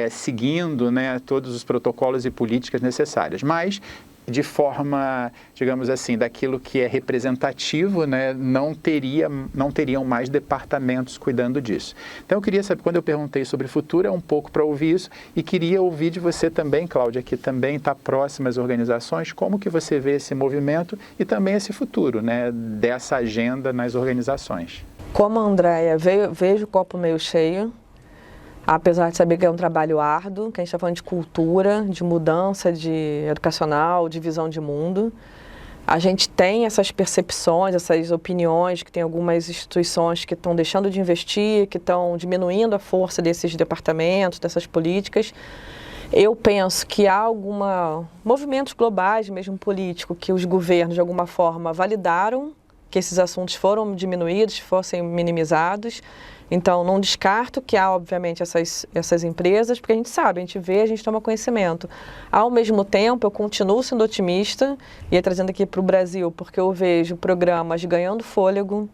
seguindo, né, todos os protocolos e políticas necessárias, mas de forma, digamos assim, daquilo que é representativo, né, não teriam mais departamentos cuidando disso. Então eu queria saber, quando eu perguntei sobre o futuro, é um pouco para ouvir isso, e queria ouvir de você também, Cláudia, que também está próxima às organizações, como que você vê esse movimento e também esse futuro, né, dessa agenda nas organizações. Como a Andréia, vejo o copo meio cheio, apesar de saber que é um trabalho árduo, que a gente está falando de cultura, de mudança educacional, de visão de mundo. A gente tem essas percepções, essas opiniões, que tem algumas instituições que estão deixando de investir, que estão diminuindo a força desses departamentos, dessas políticas. Eu penso que há movimentos globais, mesmo políticos, que os governos, de alguma forma, validaram que esses assuntos foram diminuídos, fossem minimizados. Então, não descarto que há, obviamente, essas empresas, porque a gente sabe, a gente vê, a gente toma conhecimento. Ao mesmo tempo, eu continuo sendo otimista, e trazendo aqui para o Brasil, porque eu vejo programas ganhando fôlego,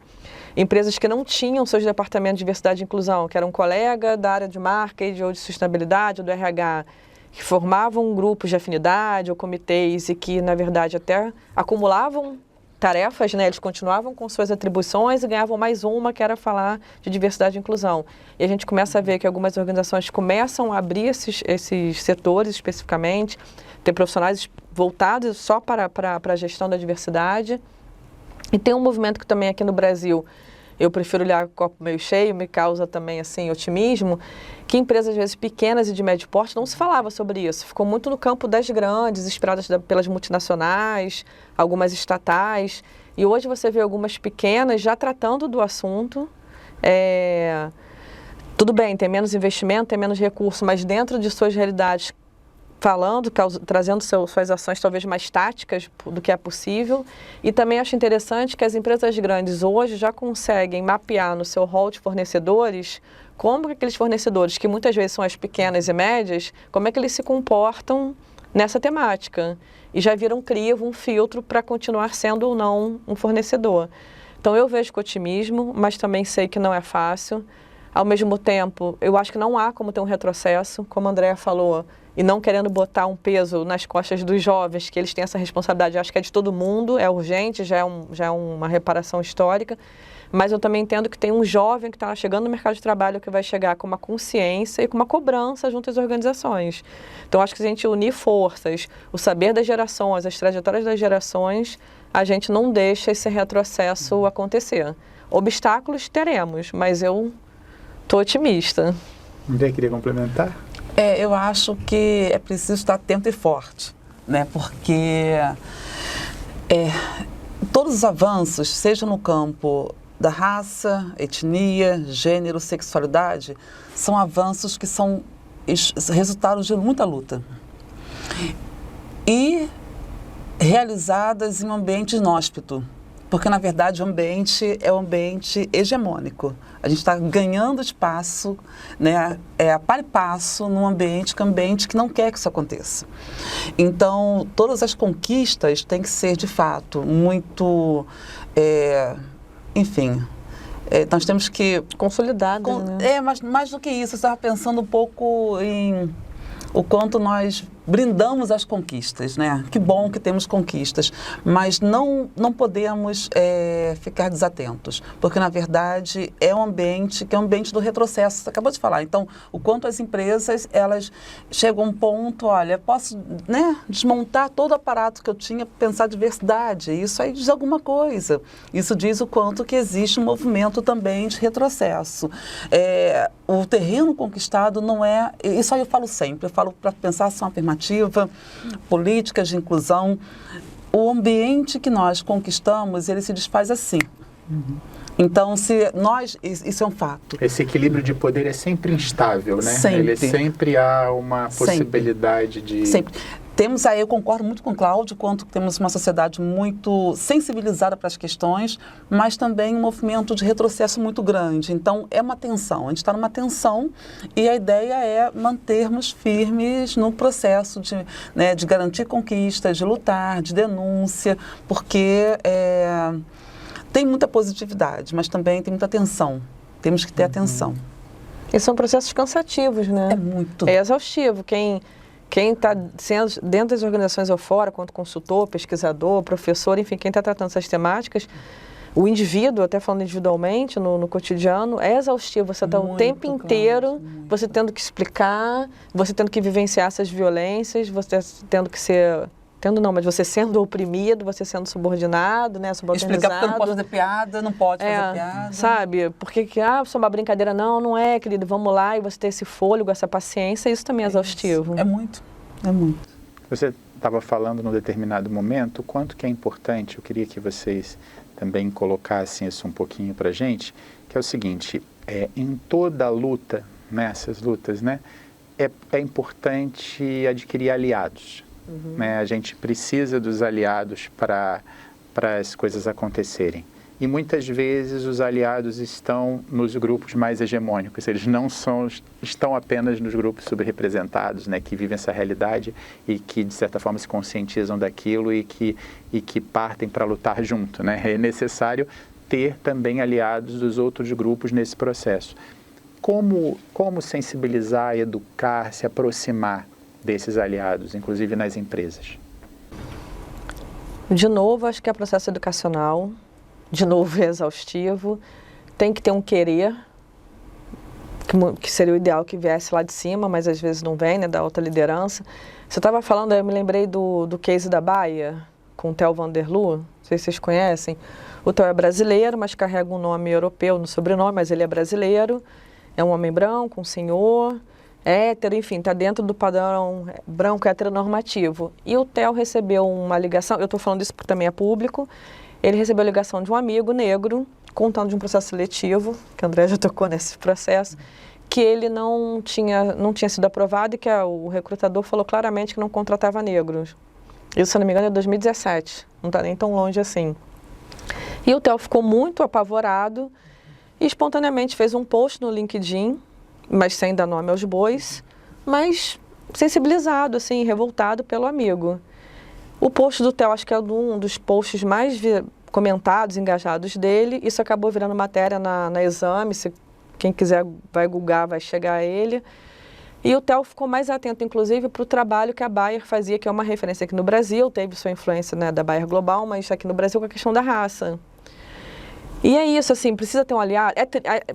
empresas que não tinham seus departamentos de diversidade e inclusão, que eram colega da área de marketing ou de sustentabilidade ou do RH, que formavam grupos de afinidade ou comitês e que, na verdade, até acumulavam tarefas, né? Eles continuavam com suas atribuições e ganhavam mais uma, que era falar de diversidade e inclusão. E a gente começa a ver que algumas organizações começam a abrir esses setores especificamente, ter profissionais voltados só para a gestão da diversidade. E tem um movimento que também aqui no Brasil, eu prefiro olhar o copo meio cheio, me causa também assim otimismo, que empresas às vezes pequenas e de médio porte não se falava sobre isso. Ficou muito no campo das grandes, inspiradas pelas multinacionais, algumas estatais. E hoje você vê algumas pequenas já tratando do assunto. Tudo bem, tem menos investimento, tem menos recurso, mas dentro de suas realidades, falando, trazendo suas ações talvez mais táticas do que é possível. E também acho interessante que as empresas grandes hoje já conseguem mapear no seu rol de fornecedores como aqueles fornecedores, que muitas vezes são as pequenas e médias, como é que eles se comportam nessa temática. E já viram um crivo, um filtro para continuar sendo ou não um fornecedor. Então eu vejo com otimismo, mas também sei que não é fácil. Ao mesmo tempo, eu acho que não há como ter um retrocesso, como a Andréia falou, e não querendo botar um peso nas costas dos jovens, que eles têm essa responsabilidade, eu acho que é de todo mundo, é urgente, já é uma reparação histórica, mas eu também entendo que tem um jovem que está chegando no mercado de trabalho que vai chegar com uma consciência e com uma cobrança junto às organizações. Então, acho que se a gente unir forças, o saber das gerações, as trajetórias das gerações, a gente não deixa esse retrocesso acontecer. Obstáculos teremos, mas eu estou otimista. André, queria complementar? Eu acho que é preciso estar atento e forte, né? Porque todos os avanços, seja no campo da raça, etnia, gênero, sexualidade, são avanços que são resultados de muita luta. e realizadas em um ambiente inóspito, porque na verdade o ambiente é um ambiente hegemônico. A gente está ganhando espaço, né, a par e passo num ambiente que não quer que isso aconteça. Então, todas as conquistas têm que ser, de fato, muito, enfim, nós temos que... Consolidadas, né? Mas mais do que isso, eu estava pensando um pouco em o quanto nós brindamos as conquistas, né? Que bom que temos conquistas, mas não podemos ficar desatentos, porque na verdade é um ambiente que é um ambiente do retrocesso, você acabou de falar. Então, o quanto as empresas, elas chegam a um ponto, olha, posso, né, desmontar todo o aparato que eu tinha para pensar diversidade, isso aí diz alguma coisa, isso diz o quanto que existe um movimento também de retrocesso. O terreno conquistado não é, isso aí eu falo sempre, eu falo para pensar ação afirmativa, políticas de inclusão, o ambiente que nós conquistamos, ele se desfaz assim. Então, isso é um fato. Esse equilíbrio de poder é sempre instável, né? Sempre. Sempre há uma possibilidade de... Sempre. Temos aí, eu concordo muito com o Cláudio, quanto temos uma sociedade muito sensibilizada para as questões, mas também um movimento de retrocesso muito grande. Então, é uma tensão, a gente está numa tensão e a ideia é mantermos firmes no processo de garantir conquistas, de lutar, de denúncia, porque tem muita positividade, mas também tem muita tensão. Temos que ter atenção. E são processos cansativos, né? É muito. É exaustivo. Quem está dentro das organizações ou fora, quanto consultor, pesquisador, professor, enfim, quem está tratando essas temáticas, o indivíduo, até falando individualmente, no cotidiano, é exaustivo. Você está o tempo inteiro, você tendo que explicar, você tendo que vivenciar essas violências, você tendo que ser... mas você sendo oprimido, você sendo subordinado, né, subalternizado. Explicar porque não pode fazer piada, não pode fazer piada. Sabe? Porque só uma brincadeira. Não é, querido, vamos lá, e você ter esse fôlego, essa paciência, isso também é exaustivo. É muito, é muito. Você estava falando num determinado momento o quanto que é importante, eu queria que vocês também colocassem isso um pouquinho para a gente, que é o seguinte, em toda luta, nessas lutas, né, é importante adquirir aliados. Né? A gente precisa dos aliados para as coisas acontecerem. E muitas vezes os aliados estão nos grupos mais hegemônicos, eles não estão apenas nos grupos subrepresentados, né, que vivem essa realidade e que, de certa forma, se conscientizam daquilo e que partem para lutar junto. Né? É necessário ter também aliados dos outros grupos nesse processo. Como sensibilizar, educar, se aproximar desses aliados, inclusive nas empresas? De novo, acho que é processo educacional, de novo é exaustivo, tem que ter um querer, que seria o ideal que viesse lá de cima, mas às vezes não vem, né, da alta liderança. Você estava falando, eu me lembrei do case da Bayer, com o Theo van der Loo, não sei se vocês conhecem. O Theo é brasileiro, mas carrega um nome europeu no sobrenome, mas ele é brasileiro, é um homem branco, um senhor... hétero, enfim, está dentro do padrão branco heteronormativo. E o Theo recebeu uma ligação, eu estou falando isso porque também é público, ele recebeu a ligação de um amigo negro, contando de um processo seletivo, que a André já tocou nesse processo, que ele não tinha sido aprovado e que o recrutador falou claramente que não contratava negros. Isso, se não me engano, é 2017, não está nem tão longe assim. E o Theo ficou muito apavorado e espontaneamente fez um post no LinkedIn, mas sem dar nome aos bois, mas sensibilizado, assim, revoltado pelo amigo. O post do Theo, acho que é um dos posts mais comentados, engajados dele, isso acabou virando matéria na Exame, se quem quiser vai googar, vai chegar a ele. E o Theo ficou mais atento, inclusive, para o trabalho que a Bayer fazia, que é uma referência aqui no Brasil, teve sua influência, né, da Bayer Global, mas aqui no Brasil com a questão da raça. E é isso, assim, precisa ter um aliado.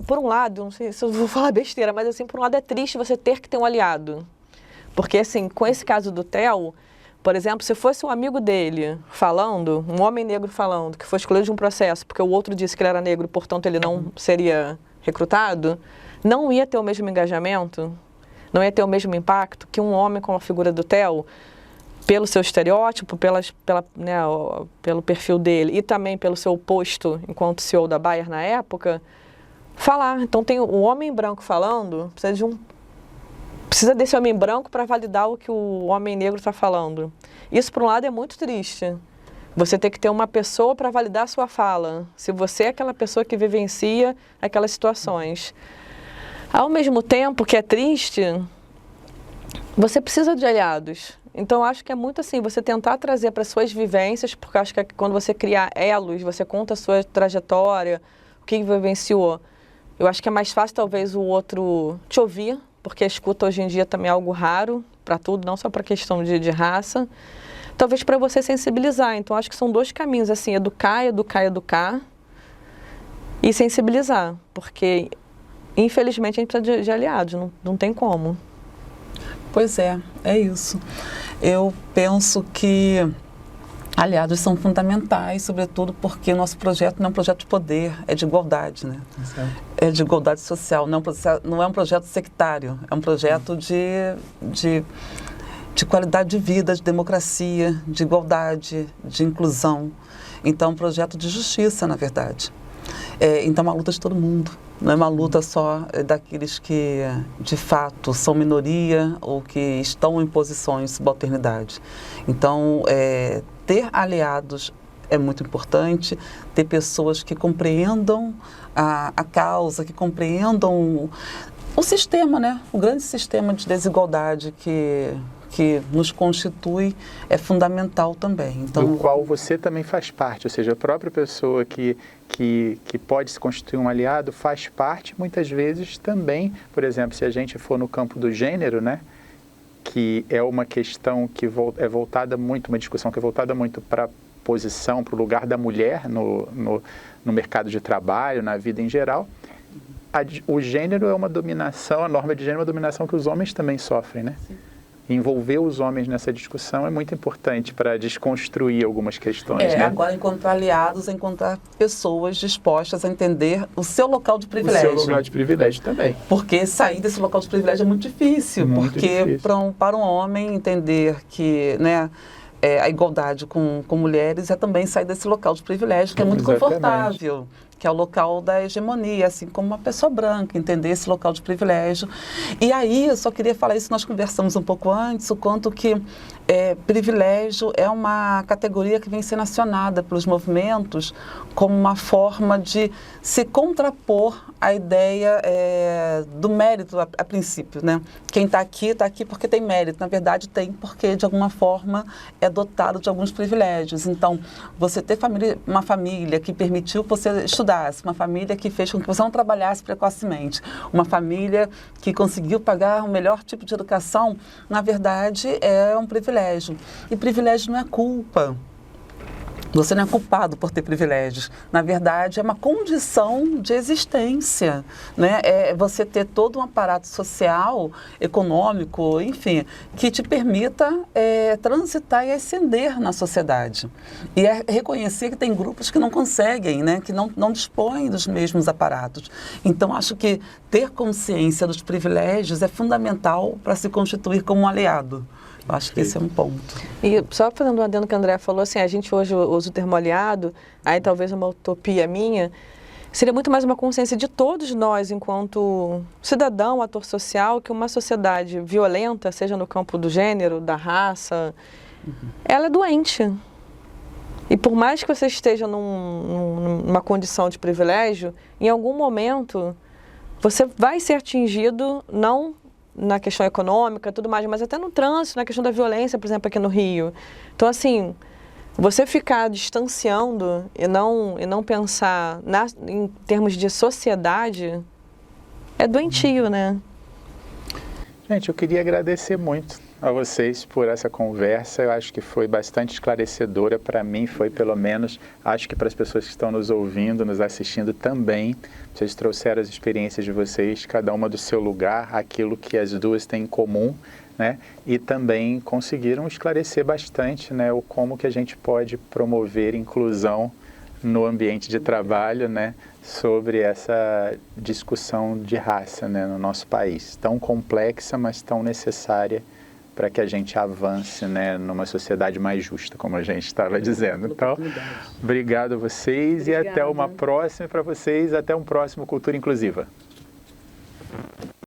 Por um lado, não sei se eu vou falar besteira, mas assim, por um lado é triste você ter que ter um aliado. Porque, assim, com esse caso do Theo, por exemplo, se fosse um amigo dele falando, um homem negro falando, que foi excluído de um processo porque o outro disse que ele era negro, portanto ele não seria recrutado, não ia ter o mesmo engajamento, não ia ter o mesmo impacto que um homem com a figura do Theo, pelo seu estereótipo, pelo perfil dele e também pelo seu posto enquanto CEO da Bayer na época, falar. Então tem o homem branco falando, precisa de um precisa desse homem branco para validar o que o homem negro está falando. Isso, por um lado, é muito triste. Você tem que ter uma pessoa para validar a sua fala, se você é aquela pessoa que vivencia aquelas situações. Ao mesmo tempo que é triste, você precisa de aliados. Então, eu acho que é muito assim, você tentar trazer para suas vivências, porque eu acho que quando você cria elos, você conta a sua trajetória, o que vivenciou. Eu acho que é mais fácil, talvez, o outro te ouvir, porque a escuta hoje em dia também é algo raro para tudo, não só para questão de raça. Talvez para você sensibilizar. Então, acho que são dois caminhos, assim, educar e sensibilizar. Porque, infelizmente, a gente precisa de aliados, não tem como. Pois é isso. Eu penso que aliados são fundamentais, sobretudo porque o nosso projeto não é um projeto de poder, é de igualdade, né? Exato. É de igualdade social, não é um projeto sectário, é um projeto de qualidade de vida, de democracia, de igualdade, de inclusão. Então, é um projeto de justiça, na verdade. Então, é uma luta de todo mundo. Não é uma luta só daqueles que, de fato, são minoria ou que estão em posições de subalternidade. Então, ter aliados é muito importante, ter pessoas que compreendam a causa, que compreendam o sistema, né? O grande sistema de desigualdade que nos constitui é fundamental também. Então, do qual você também faz parte, ou seja, a própria pessoa que pode se constituir um aliado faz parte, muitas vezes, também, por exemplo, se a gente for no campo do gênero, né, que é uma questão que é voltada muito, uma discussão que é voltada muito para a posição, para o lugar da mulher no mercado de trabalho, na vida em geral. O gênero é uma dominação, a norma de gênero é uma dominação que os homens também sofrem, né? Sim. Envolver os homens nessa discussão é muito importante para desconstruir algumas questões, né? Agora encontrar aliados, encontrar pessoas dispostas a entender o seu local de privilégio. O seu local de privilégio também. Porque sair desse local de privilégio é muito difícil, porque para um homem entender que, né, a igualdade com mulheres é também sair desse local de privilégio, que é muito confortável, que é o local da hegemonia, assim como uma pessoa branca, entender esse local de privilégio. E aí, eu só queria falar isso, nós conversamos um pouco antes, o quanto que privilégio é uma categoria que vem sendo acionada pelos movimentos como uma forma de se contrapor à ideia do mérito, a princípio, né? Quem está aqui porque tem mérito. Na verdade, tem porque, de alguma forma, é dotado de alguns privilégios. Então, você ter uma família que permitiu que você estudasse, uma família que fez com que você não trabalhasse precocemente, uma família que conseguiu pagar o melhor tipo de educação, na verdade, é um privilégio. E privilégio não é culpa. Você não é culpado por ter privilégios. Na verdade, é uma condição de existência, né? É você ter todo um aparato social, econômico, enfim, que te permita transitar e ascender na sociedade. E reconhecer que tem grupos que não conseguem, né? Que não dispõem dos mesmos aparatos. Então, acho que ter consciência dos privilégios é fundamental para se constituir como um aliado. Eu acho que esse é um ponto. E só fazendo um adendo que a André falou, assim, a gente hoje usa o termo aliado, aí talvez uma utopia minha, seria muito mais uma consciência de todos nós, enquanto cidadão, ator social, que uma sociedade violenta, seja no campo do gênero, da raça, ela é doente. E por mais que você esteja numa condição de privilégio, em algum momento você vai ser atingido, não na questão econômica, tudo mais, mas até no trânsito, na questão da violência, por exemplo, aqui no Rio. Então, assim, você ficar distanciando e não pensar em termos de sociedade é doentio, né? Gente, eu queria agradecer muito a vocês por essa conversa. Eu acho que foi bastante esclarecedora para mim, foi pelo menos, acho que para as pessoas que estão nos ouvindo, nos assistindo também. Vocês trouxeram as experiências de vocês, cada uma do seu lugar, aquilo que as duas têm em comum, né? E também conseguiram esclarecer bastante, né, o como que a gente pode promover inclusão no ambiente de trabalho, né, sobre essa discussão de raça, né, no nosso país. Tão complexa, mas tão necessária para que a gente avance, né, numa sociedade mais justa, como a gente estava dizendo. Então, obrigado a vocês. Obrigada. E até uma próxima para vocês, até um próximo Cultura Inclusiva.